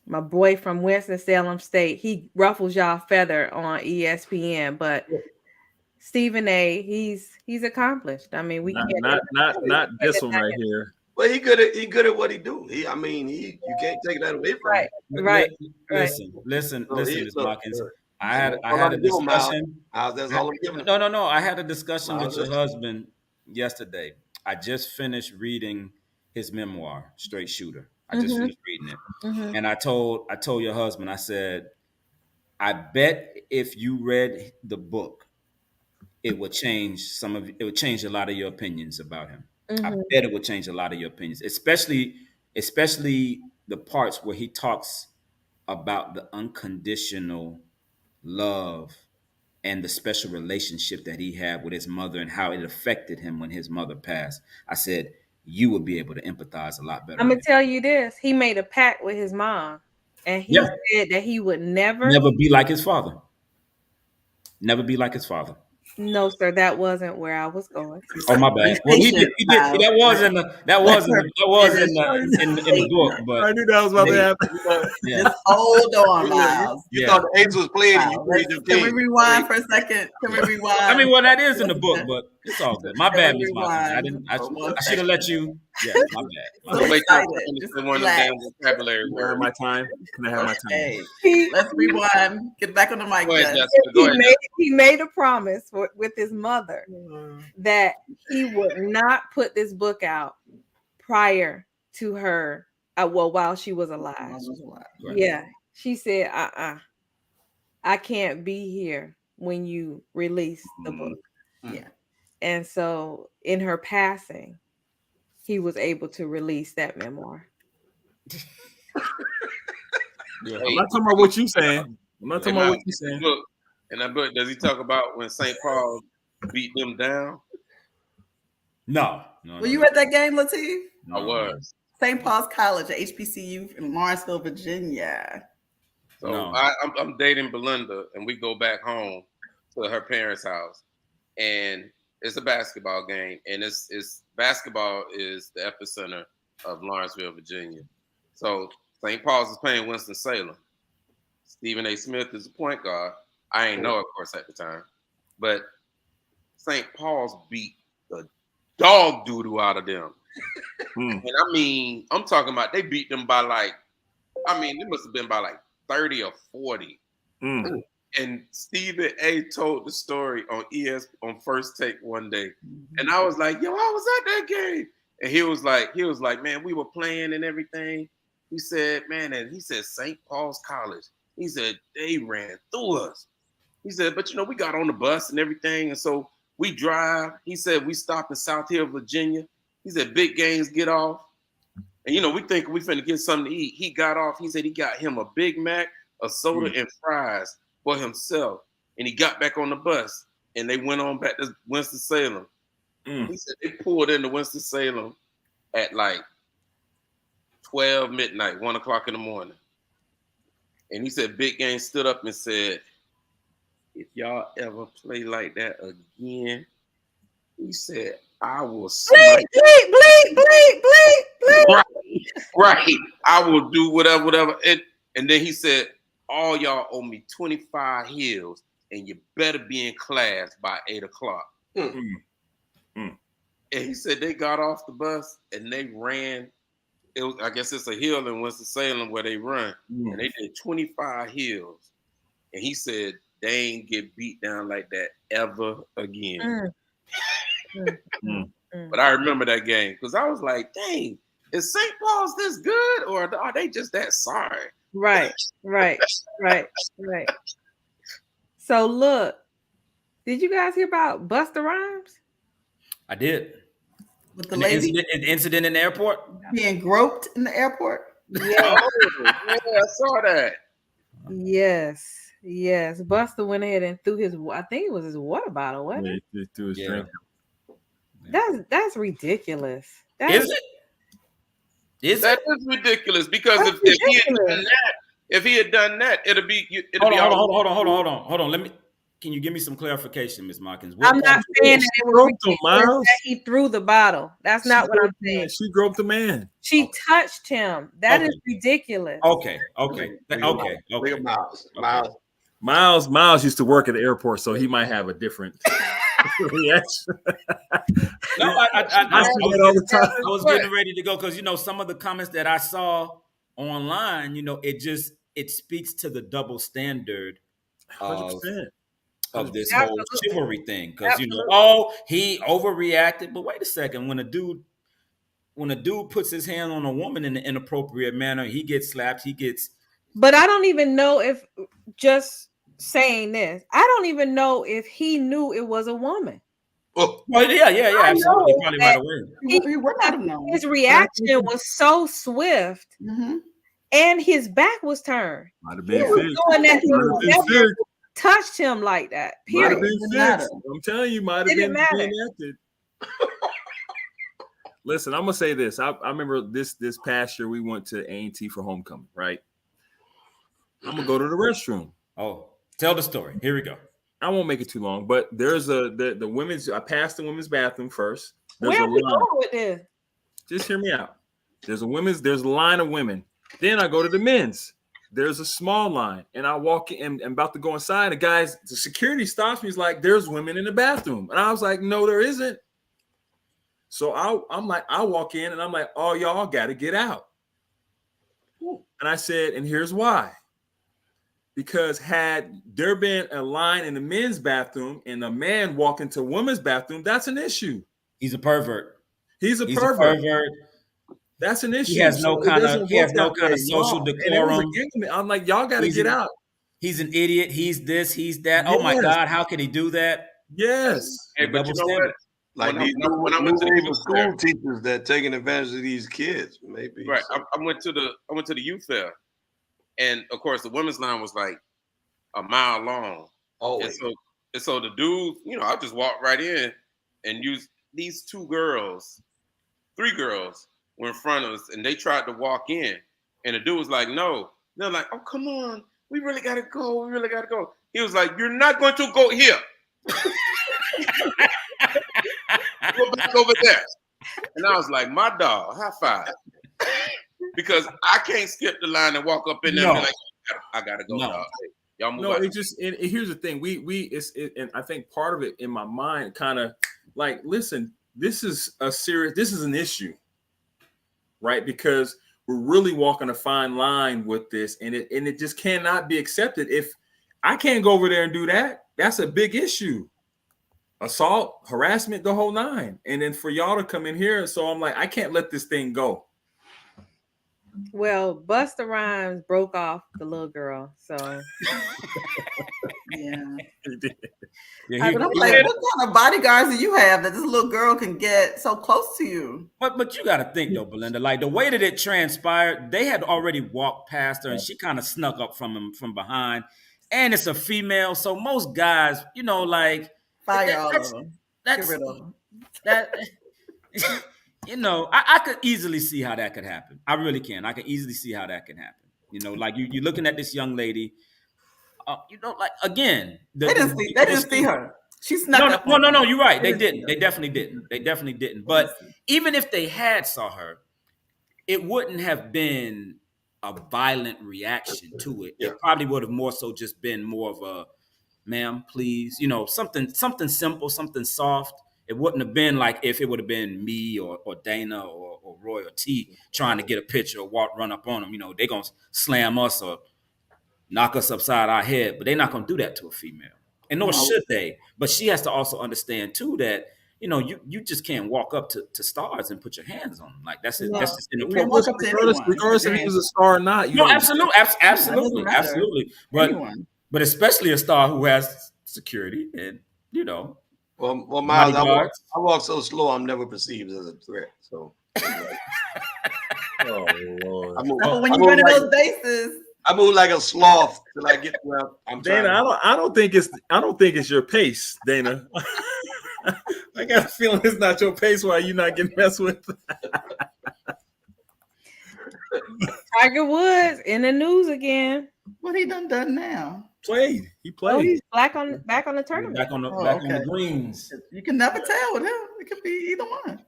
Speaker 1: my boy from Winston-Salem State, he ruffles y'all feather on ESPN, but Stephen A, he's accomplished. I mean,
Speaker 5: not this one right here.
Speaker 2: Well, he good at what he do. You can't take that away from him.
Speaker 1: Right.
Speaker 4: Listen,
Speaker 2: So
Speaker 4: Ms. Watkins. I had a
Speaker 2: I'm giving him,
Speaker 4: discussion.
Speaker 2: That's all I'm giving him.
Speaker 4: No. I had a discussion with your husband yesterday. I just finished reading his memoir, Straight Shooter. I just finished reading it. And I told your husband, I said, I bet if you read the book, it would change a lot of your opinions about him. I bet it would change a lot of your opinions, especially the parts where he talks about the unconditional love and the special relationship that he had with his mother and how it affected him when his mother passed. I said, you would be able to empathize a lot better.
Speaker 1: I'm going to tell you this. He made a pact with his mom, and he said that he would never
Speaker 4: be like his father. Never be like his father.
Speaker 1: No, sir, that wasn't where I was going.
Speaker 4: Oh, my bad. Well, he did. That was in the book, but
Speaker 5: I knew that was about to happen.
Speaker 4: Yeah.
Speaker 3: Just hold on, Miles.
Speaker 2: You thought the Ace was playing, and you played your
Speaker 3: Can we
Speaker 2: game.
Speaker 3: rewind for a second? Can we rewind?
Speaker 4: I mean, well, that is in the book, but it's all good. My bad, Ms.
Speaker 3: Rewind.
Speaker 4: Miles. I should have let you. Yeah, my bad.
Speaker 3: So
Speaker 6: Wait
Speaker 3: excited.
Speaker 6: till
Speaker 3: Just
Speaker 6: one of the
Speaker 3: relax.
Speaker 6: damn vocabulary
Speaker 5: Can I have
Speaker 6: words.
Speaker 5: my time? Can I have my time?
Speaker 3: Okay, let's rewind. Get back on the mic.
Speaker 6: Go ahead,
Speaker 3: Jess.
Speaker 6: Jessica. Go ahead.
Speaker 1: He made a promise with his mother that he would not put this book out prior to her, while she was alive.
Speaker 4: Right.
Speaker 1: Yeah, she said, I can't be here when you release the book.
Speaker 3: Yeah.
Speaker 1: And so in her passing, he was able to release that memoir.
Speaker 5: Yeah, I'm not talking about what you saying. I'm not talking about what you saying.
Speaker 6: Look, in that book, does he talk about when St. Paul beat them down?
Speaker 4: No.
Speaker 3: Were you at that game, Latif?
Speaker 6: I was.
Speaker 3: St. Paul's College at HBCU in Lawrenceville, Virginia.
Speaker 6: So
Speaker 4: No.
Speaker 6: I'm dating Belinda, and we go back home to her parents' house, and it's a basketball game, and it's basketball is the epicenter of Lawrenceville, Virginia. So St. Paul's is playing Winston-Salem. Stephen A. Smith is the point guard. I ain't know, of course, at the time, but St. Paul's beat the dog doo-doo out of them. And I mean, I'm talking about they beat them by like, I mean, it must have been by like 30 or 40. And Stephen A. told the story on on First Take one day, and I was like, "Yo, I was at that game," and he was like, "Man, we were playing and everything." He said, "Man," and he said, "St. Paul's College." He said they ran through us. He said, "But we got on the bus and everything, and so we drive." He said, "We stopped in South Hill, Virginia." He said, "Big Games get off, and we think we finna get something to eat." He got off. He said he got him a Big Mac, a soda, and fries for himself, and he got back on the bus, and they went on back to Winston-Salem. He said they pulled into Winston-Salem at like 12 midnight, 1 o'clock in the morning. And he said Big Game stood up and said, "If y'all ever play like that again," he said, "I will
Speaker 1: bleep, bleep.
Speaker 6: Right. I will do whatever. And then he said, "All y'all owe me 25 hills, and you better be in class by 8 o'clock." And he said they got off the bus and they ran. I guess it's a hill in Winston-Salem where they run. And they did 25 hills. And he said they ain't get beat down like that ever again. But I remember that game because I was like, dang, is St. Paul's this good or are they just that sorry?
Speaker 1: Right. So look, did you guys hear about Busta Rhymes?
Speaker 4: I did.
Speaker 3: With the lady
Speaker 4: incident in the airport?
Speaker 3: being groped in the airport?
Speaker 1: Yeah.
Speaker 6: Yeah, I saw that.
Speaker 1: Yes. Busta went ahead and threw his, I think it was his water bottle, wasn't it?
Speaker 5: He threw his drink.
Speaker 1: That's ridiculous.
Speaker 4: Is it?
Speaker 6: That is ridiculous because
Speaker 1: That's
Speaker 6: if he had done that, it'd be
Speaker 4: Hold on. Can you give me some clarification, Ms. Markins?
Speaker 1: I'm not saying that it was ridiculous
Speaker 5: Miles.
Speaker 1: that he threw the bottle. That's not what I'm saying.
Speaker 5: She groped the man.
Speaker 1: She touched him. That is ridiculous.
Speaker 4: Okay.
Speaker 5: Miles used to work at the airport, so he might have a different reaction.
Speaker 4: No,
Speaker 5: I see that all the time.
Speaker 4: I was getting ready to go because some of the comments that I saw online, it speaks to the double standard
Speaker 5: 100%.
Speaker 4: of this
Speaker 1: Absolutely.
Speaker 4: whole chivalry thing. Because
Speaker 1: Absolutely.
Speaker 4: he overreacted. But wait a second, when a dude puts his hand on a woman in an inappropriate manner, he gets slapped,
Speaker 1: But I don't even know if, just saying this, I don't even know if he knew it was a woman.
Speaker 6: Oh,
Speaker 4: well, yeah,
Speaker 1: I
Speaker 4: absolutely.
Speaker 1: know
Speaker 4: Probably
Speaker 1: that-
Speaker 4: right away.
Speaker 3: He would not have known.
Speaker 1: His reaction was so swift,
Speaker 3: Mhm.
Speaker 1: and his back was turned.
Speaker 5: Might have
Speaker 1: He
Speaker 5: been
Speaker 1: was
Speaker 5: fixed.
Speaker 1: doing that. He
Speaker 5: Might have been
Speaker 1: never
Speaker 5: fixed.
Speaker 1: touched him like that.
Speaker 5: Might have
Speaker 1: Period.
Speaker 5: been
Speaker 3: Didn't matter.
Speaker 5: fixed. I'm telling you, might have
Speaker 1: Didn't
Speaker 5: been
Speaker 1: matter.
Speaker 5: reenacted. Listen, I'm gonna say this. I remember this past year we went to A&T for homecoming, right? I'm gonna go to the restroom.
Speaker 4: Oh, tell the story. Here we go.
Speaker 5: I won't make it too long, but there's the women's. I passed the women's bathroom first. There's
Speaker 1: Where
Speaker 5: a
Speaker 1: are we
Speaker 5: line.
Speaker 1: going with this?
Speaker 5: Just hear me out. There's a line of women. Then I go to the men's. There's a small line, and I walk in and about to go inside. The security stops me. He's like, "There's women in the bathroom," and I was like, "No, there isn't." So I'm like, I walk in and I'm like, "Oh, y'all got to get out." And I said, and here's why. Because had there been a line in the men's bathroom and a man walk into a women's bathroom, that's an issue.
Speaker 4: He's a pervert.
Speaker 5: He's a
Speaker 4: He's
Speaker 5: pervert.
Speaker 4: a pervert.
Speaker 5: That's an issue.
Speaker 4: He has no kind of
Speaker 5: way.
Speaker 4: social
Speaker 5: And it was
Speaker 4: decorum.
Speaker 5: against me. I'm like, y'all got to get out.
Speaker 4: He's an idiot. He's this. He's that. Oh my
Speaker 5: Yes.
Speaker 4: God! How can he do that?
Speaker 5: Yes.
Speaker 6: hey, but
Speaker 4: Double
Speaker 6: you know what?
Speaker 4: standard.
Speaker 2: Like
Speaker 6: when I,
Speaker 2: these
Speaker 6: when I went to the
Speaker 2: new
Speaker 6: youth
Speaker 2: school
Speaker 6: fair,
Speaker 2: teachers that taking advantage of these kids, maybe.
Speaker 6: right? I went to the youth fair, and of course the women's line was like a mile long, and
Speaker 2: Always.
Speaker 6: so the dude, I just walked right in, and used these three girls were in front of us, and they tried to walk in, and the dude was like, "No." They're like, "Oh, come on, we really gotta go. We really gotta go." He was like, "You're not going to go here. Go back over there." And I was like, "My dog, high five," because I can't skip the line and walk up in there and be like, "I gotta go, dog. Hey, y'all move
Speaker 5: No,
Speaker 6: out."
Speaker 5: here's the thing. And I think part of it in my mind kind of like, listen, this is an issue, right? Because we're really walking a fine line with this, and it just cannot be accepted. If I can't go over there and do that, that's a big issue. Assault, harassment, the whole nine. And then for y'all to come in here, so I'm like, I can't let this thing go.
Speaker 1: Well, Busta Rhymes broke off the little girl, so
Speaker 3: Yeah.
Speaker 4: Yeah,
Speaker 3: But I'm like, what kind of bodyguards do you have that this little girl can get so close to you?
Speaker 4: but you got to think though, Belinda. Like the way that it transpired, they had already walked past her, and she kind of snuck up from him from behind. And it's a female, so most guys, like
Speaker 3: Fire all of them. Get
Speaker 4: that's
Speaker 3: rid of them.
Speaker 4: that. I could easily see how that could happen. I really can. I can easily see how that can happen. Like you're looking at this young lady. Like again,
Speaker 3: They didn't see her. She snuck up.
Speaker 4: No. You're right. They didn't. They definitely didn't. But even if they had saw her, it wouldn't have been a violent reaction to it. It probably would have more so just been more of a, "Ma'am, please," something simple, something soft. It wouldn't have been like if it would have been me or Dana or Roy or T trying to get a picture or run up on them. They're going to slam us or knock us upside our head, but they're not going to do that to a female. And nor should they. But she has to also understand too that, you just can't walk up to stars and put your hands on them. Like that's just inappropriate.
Speaker 5: Regardless if he was a star or not.
Speaker 4: Absolutely. But especially a star who has security and,
Speaker 2: Well, Miles, I walk so slow, I'm never perceived as a threat. So,
Speaker 5: oh Lord.
Speaker 3: When you run in those bases,
Speaker 2: I move like a sloth till I get where I'm trying.
Speaker 5: Dana, I don't think it's your pace, Dana. I got a feeling it's not your pace. Why you not getting messed with?
Speaker 1: Tiger Woods in the news again.
Speaker 3: What he done now?
Speaker 5: He played.
Speaker 1: Oh, he's back on the tournament.
Speaker 4: Back on the greens.
Speaker 3: You can never tell with him. It could be either one.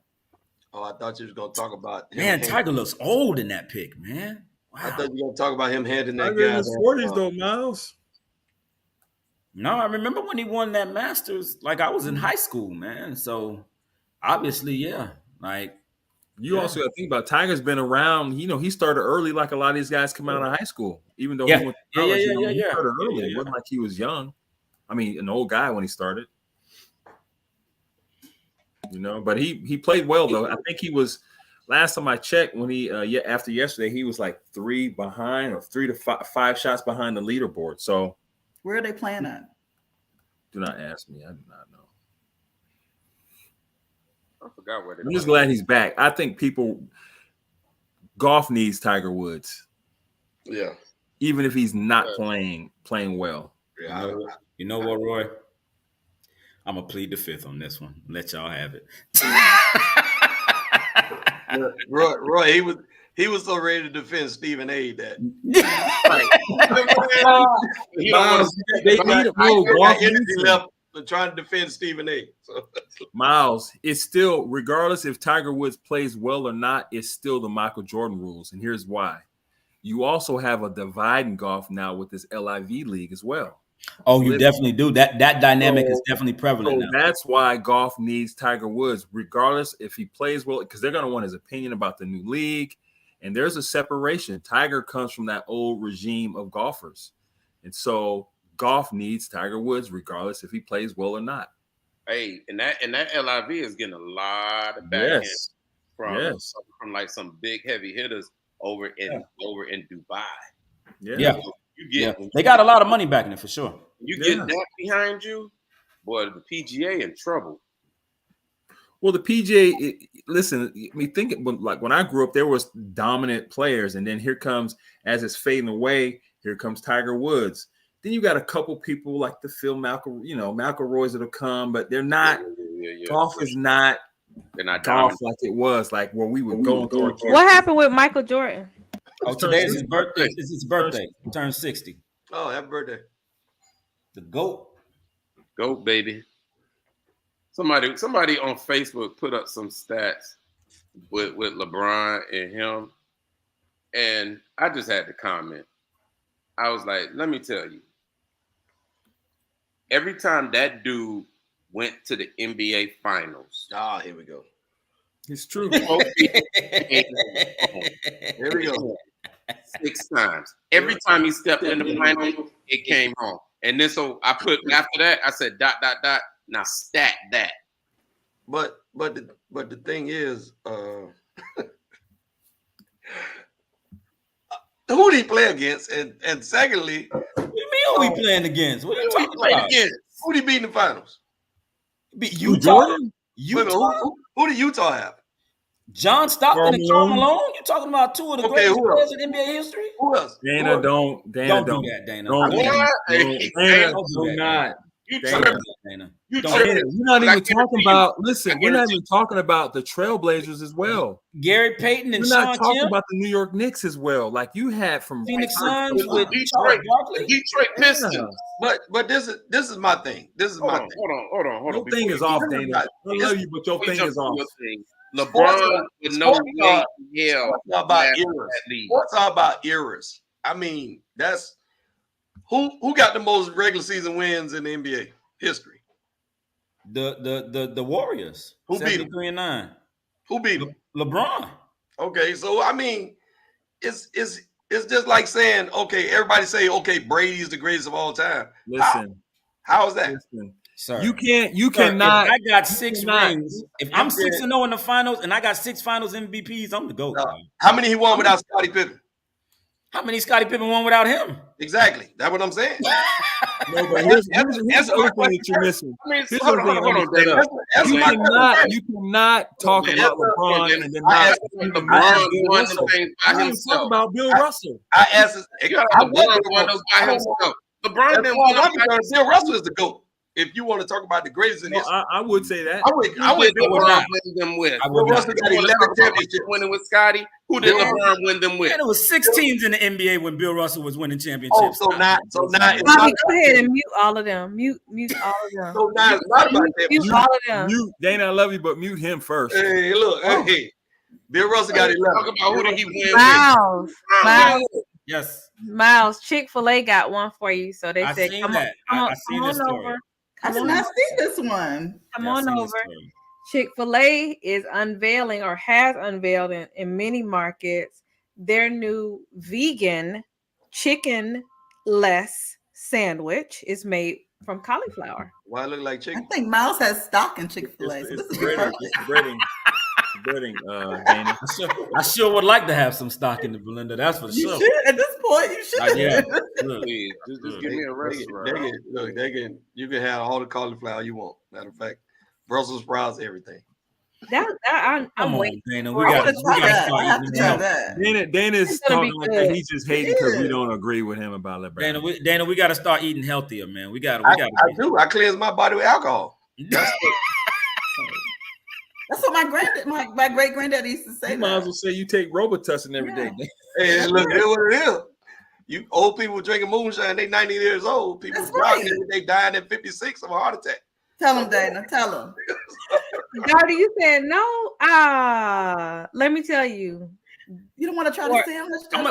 Speaker 2: Oh, I thought you was gonna talk about him.
Speaker 4: Man, Tiger looks old in that pic, man. Wow.
Speaker 2: I thought you were gonna talk about him handing that
Speaker 5: Tiger
Speaker 2: guy.
Speaker 5: in his 40s though, Miles.
Speaker 4: No, I remember when he won that Masters. Like I was in high school, man. So obviously, yeah. Like
Speaker 5: you also got to think about Tiger's been around. He started early, like a lot of these guys come out of high school. Even though he went to college, he started early. It wasn't like he was young. I mean, an old guy when he started. But he played well though. I think he was last time I checked when he after yesterday he was like 3 behind or 3 to 5 shots behind the leaderboard. So
Speaker 3: where are they playing at?
Speaker 5: Do not ask me. I do not know.
Speaker 6: I forgot where.
Speaker 5: I'm just glad he's back. I think golf needs Tiger Woods.
Speaker 2: Yeah.
Speaker 5: Even if he's not playing well.
Speaker 2: Yeah.
Speaker 4: You know what, Roy? I'm gonna plead the fifth on this one. Let y'all have it.
Speaker 2: Roy, he was so ready to defend Stephen A. That trying to defend Stephen A. So.
Speaker 5: Miles, it's still, regardless if Tiger Woods plays well or not, it's still the Michael Jordan rules, and here's why. You also have a divide in golf now with this LIV league as well.
Speaker 4: Oh, you definitely do. That dynamic is definitely prevalent now.
Speaker 5: That's why golf needs Tiger Woods, regardless if he plays well, because they're going to want his opinion about the new league. And there's a separation. Tiger comes from that old regime of golfers. And so golf needs Tiger Woods, regardless if he plays well or not.
Speaker 6: Hey, and that LIV is getting a lot of back from like some big heavy hitters over in Dubai.
Speaker 4: Yeah. They got a lot of money backing it for sure.
Speaker 6: You get that behind you, boy, the PGA in trouble.
Speaker 5: Well, the PGA, listen, me thinking like when I grew up, there was dominant players, and then here comes, as it's fading away, here comes Tiger Woods. Then you got a couple people like the Phil McElroys that'll come, but they're not. Golf is not.
Speaker 6: They're not
Speaker 5: golf
Speaker 6: dominant.
Speaker 5: like it was, like where we would go and go.
Speaker 1: What happened with Michael Jordan?
Speaker 4: Oh, today is his birthday. It's his birthday. He turned 60.
Speaker 2: Oh, happy birthday.
Speaker 4: The GOAT.
Speaker 6: Go, baby. Somebody on Facebook put up some stats with LeBron and him, and I just had to comment. I was like, let me tell you, every time that dude went to the NBA Finals,
Speaker 2: Here we go.
Speaker 5: It's true.
Speaker 2: Here we go.
Speaker 6: 6 times. Every time he stepped in the final, it came home. And then so I put after that, I said ... Now stack that.
Speaker 2: But the thing is, who did he play against? And secondly,
Speaker 4: What do you mean who we playing against? What are you talking
Speaker 6: Played
Speaker 4: about?
Speaker 6: again.
Speaker 2: who did he beat in the finals?
Speaker 4: Beat
Speaker 5: Who,
Speaker 4: Utah?
Speaker 5: Jordan?
Speaker 2: Wait a minute,
Speaker 4: Utah?
Speaker 2: who did Utah have?
Speaker 4: John Stockton and
Speaker 5: Karl
Speaker 4: Karl Malone? You talking about two of the
Speaker 2: Okay,
Speaker 4: greatest
Speaker 2: who
Speaker 4: players
Speaker 2: else?
Speaker 4: in NBA history?
Speaker 2: Who else?
Speaker 5: Dana, don't. Dana,
Speaker 4: Don't do that, Dana.
Speaker 5: Don't.
Speaker 4: Don't do
Speaker 6: What?
Speaker 5: Dana,
Speaker 4: Don't do
Speaker 5: do
Speaker 4: that,
Speaker 5: not.
Speaker 6: You
Speaker 5: Dana.
Speaker 6: tripping.
Speaker 4: Dana.
Speaker 6: You
Speaker 4: Don't-
Speaker 6: tripping.
Speaker 5: Dana, we're not
Speaker 6: But I
Speaker 5: even talking
Speaker 6: guarantee you-
Speaker 5: about. Listen, we're not
Speaker 6: guarantee
Speaker 5: even talking about the Trailblazers as well.
Speaker 4: Gary Payton and
Speaker 5: We're not
Speaker 4: Sean
Speaker 5: talking
Speaker 4: Kemp,
Speaker 5: about the New York Knicks as well. Like you had from
Speaker 4: Phoenix Suns
Speaker 6: Detroit.
Speaker 4: with Charles Barkley.
Speaker 6: Detroit Pistons.
Speaker 2: But this is my thing. This is
Speaker 6: Hold
Speaker 2: my
Speaker 6: on,
Speaker 2: thing.
Speaker 6: hold on.
Speaker 5: Your
Speaker 6: Before
Speaker 5: thing
Speaker 6: you
Speaker 5: is off,
Speaker 6: jump-
Speaker 5: Dana. I love you, but your
Speaker 6: before you
Speaker 5: thing
Speaker 6: jump
Speaker 5: is
Speaker 6: to
Speaker 5: off.
Speaker 6: your thing, LeBron with no
Speaker 2: Sports
Speaker 6: way
Speaker 2: are-
Speaker 6: in hell.
Speaker 2: Sports are about
Speaker 6: lasted
Speaker 2: eras.
Speaker 6: that league.
Speaker 2: Sports are about eras. I mean, that's who got the most regular season wins in the NBA history.
Speaker 4: The Warriors.
Speaker 2: Who beat 'em?
Speaker 4: 73-9.
Speaker 2: Who beat him?
Speaker 4: LeBron.
Speaker 2: Okay, so I mean, it's just like saying, okay, everybody say, okay, Brady's the greatest of all time.
Speaker 5: Listen,
Speaker 2: How is that?
Speaker 5: listen.
Speaker 4: Sir.
Speaker 5: You
Speaker 4: Sir,
Speaker 5: cannot.
Speaker 4: if I got 6
Speaker 5: cannot.
Speaker 4: rings. If I'm 6-0 in the finals and I got 6 finals MVPs, I'm the GOAT.
Speaker 2: No.
Speaker 4: dog.
Speaker 2: How many he won without Scottie Pippen?
Speaker 4: How many Scottie Pippen won without him?
Speaker 2: Exactly. That's what I'm saying.
Speaker 5: No, but here's the other thing that you're missing.
Speaker 6: I mean,
Speaker 5: Here's
Speaker 6: hold
Speaker 5: the
Speaker 6: on,
Speaker 5: thing
Speaker 6: hold on,
Speaker 5: I understand.
Speaker 6: Dana.
Speaker 2: That's
Speaker 5: You
Speaker 2: my
Speaker 5: cannot talk
Speaker 6: Dana,
Speaker 5: about LeBron
Speaker 6: Dana,
Speaker 5: and then
Speaker 2: I
Speaker 5: not
Speaker 2: asked
Speaker 5: even
Speaker 6: LeBron
Speaker 5: mention Bill
Speaker 6: won
Speaker 5: Russell.
Speaker 6: the thing
Speaker 5: You
Speaker 6: by
Speaker 5: didn't talk
Speaker 6: himself.
Speaker 5: about Bill Russell.
Speaker 2: I asked this.
Speaker 6: Yeah,
Speaker 2: I
Speaker 6: LeBron
Speaker 2: was
Speaker 6: won those by himself. LeBron
Speaker 2: As
Speaker 6: didn't
Speaker 2: far
Speaker 6: win
Speaker 2: as I'm
Speaker 6: them by
Speaker 2: concerned, Bill Russell is the GOAT. If you want to talk about the greatest in
Speaker 5: No,
Speaker 2: history,
Speaker 5: I would say that.
Speaker 2: I would
Speaker 6: Who did
Speaker 4: would
Speaker 6: LeBron
Speaker 4: not.
Speaker 6: win them with?
Speaker 4: I
Speaker 2: Bill
Speaker 4: would not.
Speaker 2: Russell got
Speaker 6: You wanna
Speaker 2: 11
Speaker 6: talk about
Speaker 2: championships.
Speaker 6: winning with Scotty? Who did
Speaker 2: Bill
Speaker 6: LeBron win them with?
Speaker 4: Man, it was 6 teams in the NBA when Bill Russell was winning
Speaker 2: Oh,
Speaker 4: championships.
Speaker 2: so now it's
Speaker 1: Bobby,
Speaker 2: not,
Speaker 1: go ahead and mute all of them. Mute all of them.
Speaker 2: so now it's not about that.
Speaker 1: Mute all of them.
Speaker 5: Mute Dana, I love you, but mute him first.
Speaker 2: Hey, look, hey, Bill Russell got 11.
Speaker 6: Talk about who did he win with?
Speaker 4: Yes.
Speaker 1: Miles, Chick-fil-A got one for you. So they
Speaker 4: I
Speaker 1: said,
Speaker 4: seen
Speaker 1: come
Speaker 4: that.
Speaker 1: on,
Speaker 4: I seen
Speaker 1: come
Speaker 4: this
Speaker 1: on
Speaker 4: story.
Speaker 1: over.
Speaker 3: I
Speaker 1: Come
Speaker 3: did
Speaker 1: on
Speaker 3: not
Speaker 1: over.
Speaker 3: see this one.
Speaker 1: Come
Speaker 4: Yeah, I
Speaker 1: on
Speaker 4: seen this
Speaker 1: over.
Speaker 4: story.
Speaker 1: Chick-fil-A is unveiling or has unveiled in many markets their new vegan chicken-less sandwich is made from cauliflower.
Speaker 2: Why look like
Speaker 3: I
Speaker 2: chicken?
Speaker 3: think Miles has stock in Chick-fil-A. So
Speaker 5: It's
Speaker 3: this
Speaker 5: the
Speaker 3: is
Speaker 5: breading.
Speaker 3: perfect.
Speaker 5: It's the breading. Breading, Dana.
Speaker 4: I sure would like to have some stock in the blender. That's for
Speaker 3: You
Speaker 4: sure.
Speaker 3: should. At this point, you should.
Speaker 4: Yeah. Look,
Speaker 6: Please, just give me a
Speaker 2: They
Speaker 6: restaurant.
Speaker 2: you can have all the cauliflower you want. Matter of fact, Brussels sprouts, everything.
Speaker 1: I'm
Speaker 4: come on,
Speaker 1: waiting.
Speaker 4: Dana.
Speaker 1: I
Speaker 4: We
Speaker 3: I
Speaker 4: got
Speaker 3: want to try that. I have to try that.
Speaker 5: Dana's
Speaker 1: It's gonna be
Speaker 5: talking like that.
Speaker 1: good.
Speaker 5: He's just hating because we don't agree with him about LeBron.
Speaker 4: Dana, we got to start eating healthier, man. We got
Speaker 2: I
Speaker 4: to.
Speaker 2: do. I cleanse my body with alcohol.
Speaker 3: That's what my great granddad used to say.
Speaker 5: You might as
Speaker 3: That.
Speaker 5: well say you take Robitussin every day.
Speaker 2: Hey, look, here's what it is. You old people drinking moonshine, they 90 years old. People
Speaker 3: That's right.
Speaker 2: they dying at 56 of a heart attack.
Speaker 3: Tell him, Dana. Tell him.
Speaker 1: Darty, you said no. Let me tell you.
Speaker 3: You don't want to try the sandwich?
Speaker 4: I'm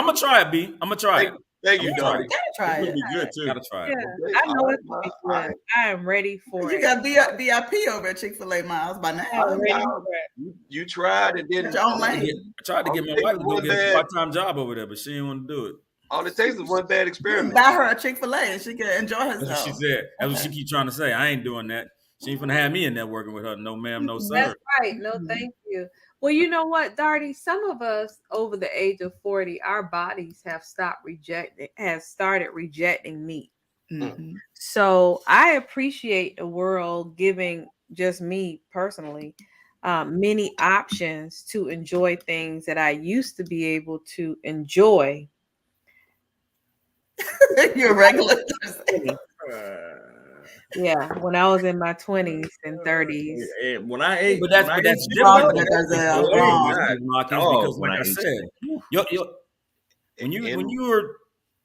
Speaker 4: gonna try it, B. I'm gonna try it.
Speaker 2: Thank you,
Speaker 4: I'm
Speaker 2: Darty.
Speaker 3: You gotta try
Speaker 5: It would
Speaker 3: it.
Speaker 5: be good too.
Speaker 4: Gotta try it.
Speaker 1: Yeah, I know it's gonna be good. I am ready for
Speaker 3: You
Speaker 1: it.
Speaker 3: got VIP over at Chick-fil-A, Miles, by now.
Speaker 1: I'm ready for it.
Speaker 2: You tried and
Speaker 3: Get
Speaker 2: didn't.
Speaker 3: your own lane.
Speaker 4: I tried to get my wife to go get a part-time job over there, but she didn't want to do it.
Speaker 2: All it takes is one bad experiment.
Speaker 3: Buy her a Chick-fil-A and she can enjoy
Speaker 4: That's what
Speaker 3: herself.
Speaker 4: she said. That's what she keep trying to say. I ain't doing that. She ain't gonna have me in there working with her. No, ma'am, no, sir.
Speaker 1: That's right. No, thank you. Well, you know what, Darty? Some of us over the age of 40, our bodies have started rejecting meat.
Speaker 3: Mhm.
Speaker 1: So I appreciate the world giving just me personally, many options to enjoy things that I used to be able to enjoy.
Speaker 3: You're regular.
Speaker 1: Yeah, when I was in my 20s and 30s.
Speaker 5: And when I ate,
Speaker 4: But that's
Speaker 5: when I
Speaker 4: but that's
Speaker 5: ate
Speaker 3: Wrong,
Speaker 4: different.
Speaker 3: but there's a
Speaker 5: Oh,
Speaker 3: wrong.
Speaker 5: God.
Speaker 4: Marcus,
Speaker 5: Oh,
Speaker 4: because
Speaker 5: when
Speaker 4: like
Speaker 5: I
Speaker 4: I
Speaker 5: ate
Speaker 4: said, when
Speaker 2: in,
Speaker 4: you were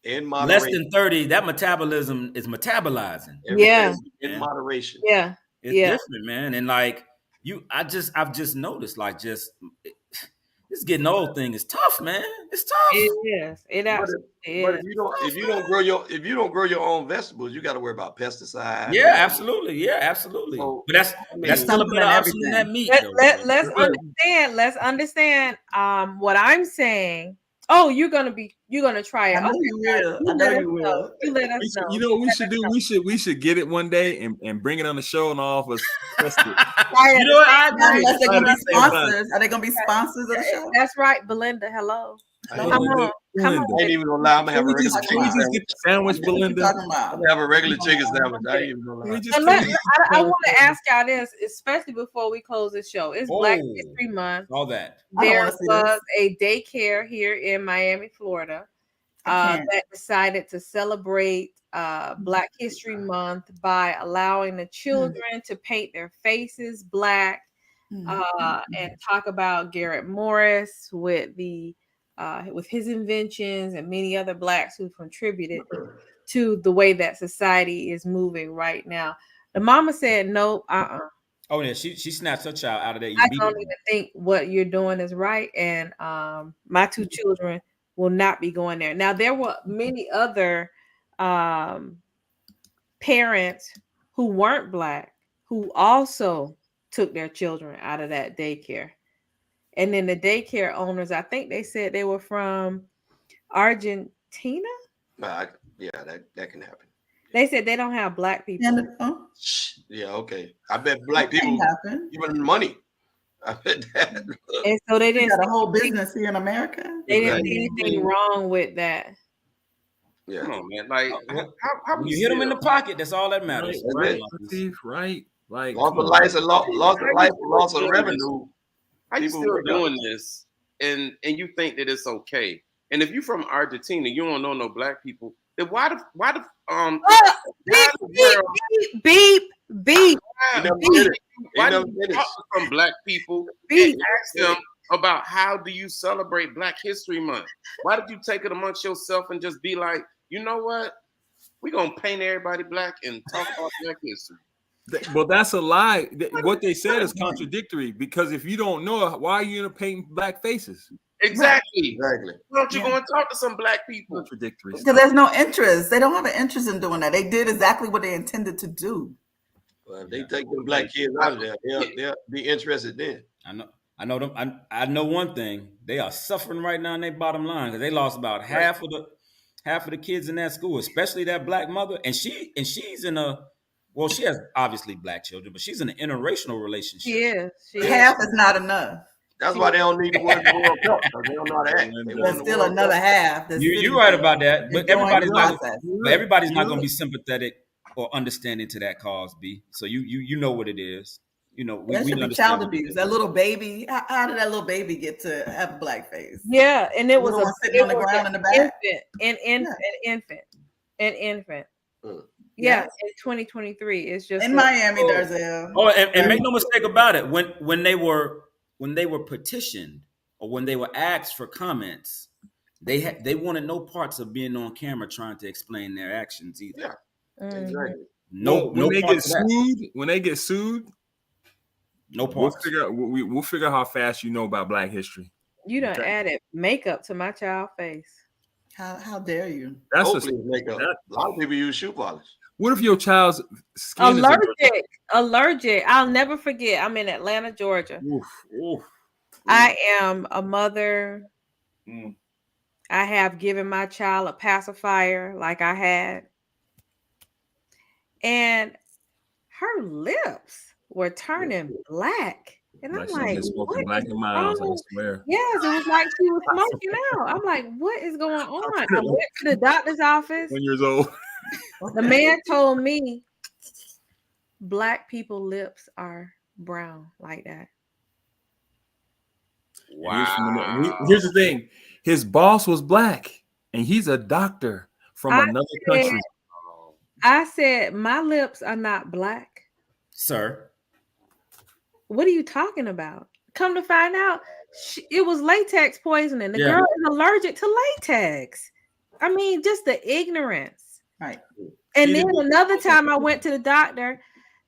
Speaker 2: in
Speaker 4: less
Speaker 2: moderation.
Speaker 4: than 30, that metabolism is metabolizing.
Speaker 1: Yeah.
Speaker 2: In
Speaker 4: Man.
Speaker 2: moderation.
Speaker 1: Yeah.
Speaker 4: It's
Speaker 1: Yeah.
Speaker 4: different, man. And like I've just noticed, like, this getting old thing is tough, man. It's tough.
Speaker 1: It is. It
Speaker 2: But
Speaker 1: absolutely
Speaker 2: if
Speaker 1: is.
Speaker 2: you don't grow your own vegetables, you got to worry about pesticides.
Speaker 4: Yeah, absolutely. Yeah, absolutely.
Speaker 2: So,
Speaker 4: But that's
Speaker 2: I mean,
Speaker 4: that's still a
Speaker 3: something
Speaker 4: better
Speaker 3: in
Speaker 4: option than that
Speaker 3: everything.
Speaker 4: meat, though.
Speaker 1: Let's understand. Let's understand what I'm saying. Oh, you're gonna try it.
Speaker 3: I know
Speaker 1: Okay,
Speaker 3: you will.
Speaker 1: you
Speaker 3: I know
Speaker 1: let us
Speaker 3: you
Speaker 1: know.
Speaker 3: will.
Speaker 1: You let us know.
Speaker 5: You know what we should do? We should get it one day and bring it on the show and all of us test it.
Speaker 1: Right
Speaker 4: You
Speaker 1: at
Speaker 4: know what?
Speaker 1: the
Speaker 4: I
Speaker 1: same
Speaker 4: agree.
Speaker 1: time.
Speaker 3: Unless they're gonna be
Speaker 5: Right at the same time.
Speaker 3: sponsors. Are they gonna be sponsors of the show?
Speaker 1: That's right, Belinda. Hello.
Speaker 2: I
Speaker 1: Come
Speaker 2: ain't,
Speaker 1: on. Come
Speaker 2: I
Speaker 1: on.
Speaker 2: ain't even gonna lie. I'm gonna have
Speaker 5: Can
Speaker 2: a
Speaker 5: we
Speaker 2: regular
Speaker 5: just
Speaker 2: chicken sandwich.
Speaker 5: get the sandwich,
Speaker 3: What you
Speaker 5: Belinda?
Speaker 3: talking
Speaker 2: I'm
Speaker 3: about?
Speaker 2: gonna have a regular chicken sandwich. I ain't even gonna
Speaker 5: Can we
Speaker 2: lie.
Speaker 5: just
Speaker 1: So I want to ask y'all this, especially before we close the show. It's Black
Speaker 4: Oh.
Speaker 1: History Month.
Speaker 4: All that.
Speaker 3: I don't
Speaker 1: There
Speaker 3: wanna see
Speaker 1: was a daycare here in Miami, Florida,
Speaker 3: I can't.
Speaker 1: that decided to celebrate Black History Month by allowing the children to paint their faces black and talk about Garrett Morris with his inventions and many other blacks who contributed to the way that society is moving right now. The mama said, "No,
Speaker 4: Oh yeah, she snatched her child out of there. You
Speaker 1: I
Speaker 4: beat
Speaker 1: don't
Speaker 4: it.
Speaker 1: even think what you're doing is right." And my two children will not be going there. Now, there were many other parents who weren't black who also took their children out of that daycare. And then the daycare owners, I think they said they were from Argentina.
Speaker 2: Yeah, that can happen.
Speaker 1: They said they don't have black people.
Speaker 2: Yeah, okay. I bet black
Speaker 3: That
Speaker 2: people
Speaker 3: can't happen.
Speaker 2: even money. I bet that.
Speaker 1: And so they
Speaker 3: You
Speaker 1: didn't
Speaker 3: got a whole business here in America.
Speaker 1: they didn't see anything wrong with that.
Speaker 2: Yeah.
Speaker 6: Come on, man. Like, how
Speaker 4: When
Speaker 6: we
Speaker 4: you hit them in the
Speaker 6: still-
Speaker 4: pocket, that's all that matters.
Speaker 5: Right,
Speaker 2: That's
Speaker 5: Steve, right? Like,
Speaker 2: Loss of life and loss of revenue.
Speaker 6: How you
Speaker 2: People
Speaker 6: still
Speaker 2: wake up.
Speaker 6: doing this and you think that it's okay? And if you're from Argentina, you don't know no black people. Then why the
Speaker 1: Beep.
Speaker 2: You never did it.
Speaker 6: why
Speaker 2: You
Speaker 6: do
Speaker 2: never
Speaker 6: you
Speaker 2: did it.
Speaker 6: talk to some black people
Speaker 1: Beep.
Speaker 6: and ask them about how do you celebrate Black History Month? Why did you take it amongst yourself and just be like, you know what? We're gonna paint everybody black and talk about Black history.
Speaker 5: well, that's a lie. What they said is contradictory because if you don't know, why are you gonna paint black faces?
Speaker 6: Exactly.
Speaker 2: Exactly.
Speaker 6: Why don't you go and talk to some black people?
Speaker 5: Contradictory.
Speaker 3: Because there's no interest. They don't have an interest in doing that. They did exactly what they intended to do.
Speaker 2: Well, if they take the black kids out of there, they'll be interested then.
Speaker 4: I know them. I know one thing. They are suffering right now in their bottom line because they lost about half of the kids in that school, especially that black mother. And she's in a she has obviously black children, but she's in an interracial relationship.
Speaker 1: She is.
Speaker 3: Half is not enough.
Speaker 2: That's why they don't need to win the World Cup because they don't know how to act. They
Speaker 3: There's
Speaker 2: won the
Speaker 3: still
Speaker 2: World
Speaker 3: another
Speaker 2: Cup.
Speaker 3: half. that's
Speaker 4: You're
Speaker 3: sitting
Speaker 4: right
Speaker 3: there
Speaker 4: about that, but
Speaker 3: enjoying
Speaker 4: everybody's
Speaker 3: the
Speaker 4: not.
Speaker 3: process.
Speaker 4: But everybody's not going to be sympathetic or understanding to that cause, B. So you know what it is. You know
Speaker 3: That
Speaker 4: we
Speaker 3: should be
Speaker 4: understand
Speaker 3: child
Speaker 4: what it
Speaker 3: abuse.
Speaker 4: is.
Speaker 3: That little baby. How did that little baby get to have a black face?
Speaker 1: Yeah, and it was
Speaker 3: Little one sitting on the ground in the back.
Speaker 1: An infant.
Speaker 2: Mm.
Speaker 1: Yeah,
Speaker 3: Yes.
Speaker 1: in 2023, it's just
Speaker 3: In Miami, there's a.
Speaker 4: Oh, and make no mistake about it. When they were petitioned or when they were asked for comments, they wanted no parts of being on camera trying to explain their actions either.
Speaker 2: Yeah, exactly.
Speaker 4: No,
Speaker 5: when they get
Speaker 4: parts of that.
Speaker 5: sued,
Speaker 4: No
Speaker 5: we'll
Speaker 4: parts.
Speaker 5: figure out how fast you know about Black history.
Speaker 1: You done
Speaker 5: Okay.
Speaker 1: added makeup to my child face.
Speaker 3: How dare you?
Speaker 5: That's
Speaker 2: Hopefully it's makeup. A lot of people use shoe polish.
Speaker 5: what if your child's skin is
Speaker 1: Allergic. I'll never forget. I'm in Atlanta, Georgia.
Speaker 5: oof.
Speaker 1: I am a mother.
Speaker 5: Mm.
Speaker 1: I have given my child a pacifier like I had. And her lips were turning black. And I'm
Speaker 5: Like she
Speaker 1: like,
Speaker 5: been smoking
Speaker 1: what
Speaker 5: black
Speaker 1: is
Speaker 5: and miles, I
Speaker 1: wrong?
Speaker 5: swear.
Speaker 1: Yes, it was like she was smoking out. I'm like, what is going on? I went to the doctor's office.
Speaker 5: 1 year old.
Speaker 1: The man told me Black people lips are brown like that?
Speaker 6: Wow.
Speaker 5: Here's the thing: his boss was black, and he's a doctor from
Speaker 1: I
Speaker 5: another
Speaker 1: said-
Speaker 5: country.
Speaker 1: I said my lips are not black.
Speaker 4: Sir.
Speaker 1: What are you talking about? Come to find out, it was latex poisoning. The
Speaker 4: Yeah.
Speaker 1: girl is allergic to latex. I mean, just the ignorance.
Speaker 3: Right.
Speaker 1: And
Speaker 5: She
Speaker 1: then
Speaker 5: didn't-
Speaker 1: another time I went to the doctor,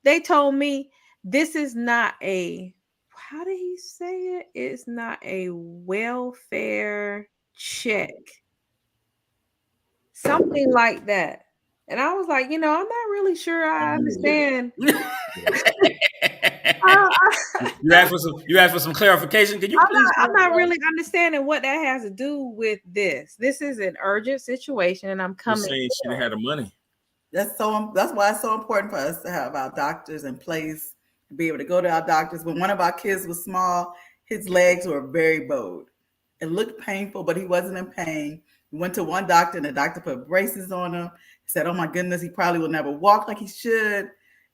Speaker 1: they told me this is not a, how did he say it? It's not a welfare check. Something like that. And I was like, I'm not really sure I understand.
Speaker 4: You asked for some clarification. Can you please?
Speaker 1: I'm not really understanding what that has to do with this. This is an urgent situation, and I'm
Speaker 5: You're
Speaker 1: coming.
Speaker 5: saying she didn't have the money.
Speaker 3: That's why it's so important for us to have our doctors in place, to be able to go to our doctors. When one of our kids was small, his legs were very bowed. It looked painful, but he wasn't in pain. We went to one doctor, and the doctor put braces on him. He said, "Oh my goodness, he probably will never walk like he should."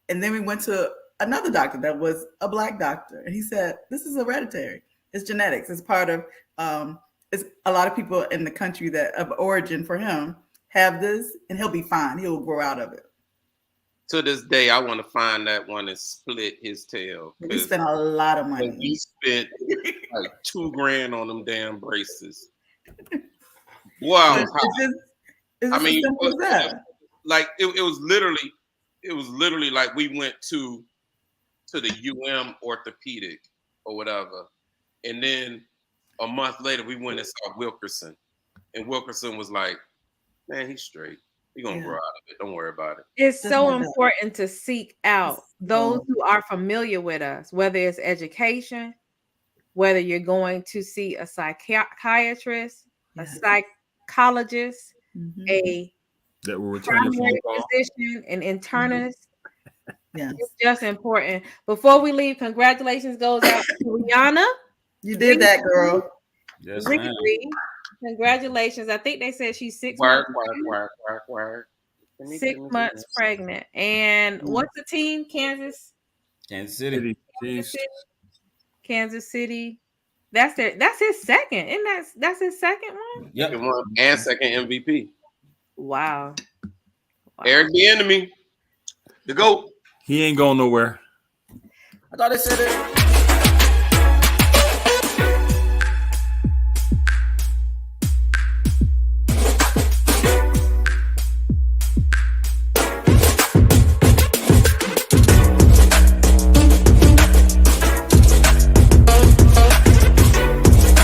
Speaker 3: And then we went to another doctor that was a black doctor, and he said, "This is hereditary. It's genetics. It's part of. It's a lot of people in the country that of origin for him have this, and he'll be fine. He'll grow out of it."
Speaker 6: To this day, I want to find that one and split his tail.
Speaker 3: We spent a lot of
Speaker 6: We
Speaker 3: money.
Speaker 6: spent like $2,000 on them damn braces. Wow.
Speaker 3: It's
Speaker 6: I
Speaker 3: as
Speaker 6: mean,
Speaker 3: simple as that.
Speaker 6: like it was literally like we went to the orthopedic or whatever, and then a month later we went and saw Wilkerson, and Wilkerson was like, "Man, he's straight. He's gonna grow out of it. Don't worry about it."
Speaker 1: It's
Speaker 3: Just
Speaker 1: so
Speaker 3: like that.
Speaker 1: important to seek out those who are familiar with us, whether it's education, whether you're going to see a psychiatrist, a
Speaker 3: Yes.
Speaker 1: psychologist,
Speaker 3: Mhm.
Speaker 1: a
Speaker 5: That were returning phone
Speaker 1: primary
Speaker 5: call.
Speaker 1: physician, an internist.
Speaker 3: Yes.
Speaker 1: It's just important. Before we leave, congratulations goes out to Rihanna.
Speaker 3: You did that, girl.
Speaker 4: Yes,
Speaker 1: Ricky
Speaker 4: ma'am.
Speaker 1: Reed. Congratulations. I think they said she's 6
Speaker 6: Work,
Speaker 1: months,
Speaker 6: work. Let me-
Speaker 1: 6
Speaker 6: let me-
Speaker 1: months pregnant. And what's the team? Kansas
Speaker 5: City Chiefs.
Speaker 1: City. Kansas City. That's his second. And that's his second one?
Speaker 4: Yep.
Speaker 6: Second one and second MVP.
Speaker 1: Wow.
Speaker 6: Eric Bieniemy.
Speaker 2: The GOAT.
Speaker 5: He ain't going nowhere.
Speaker 4: I thought they said it.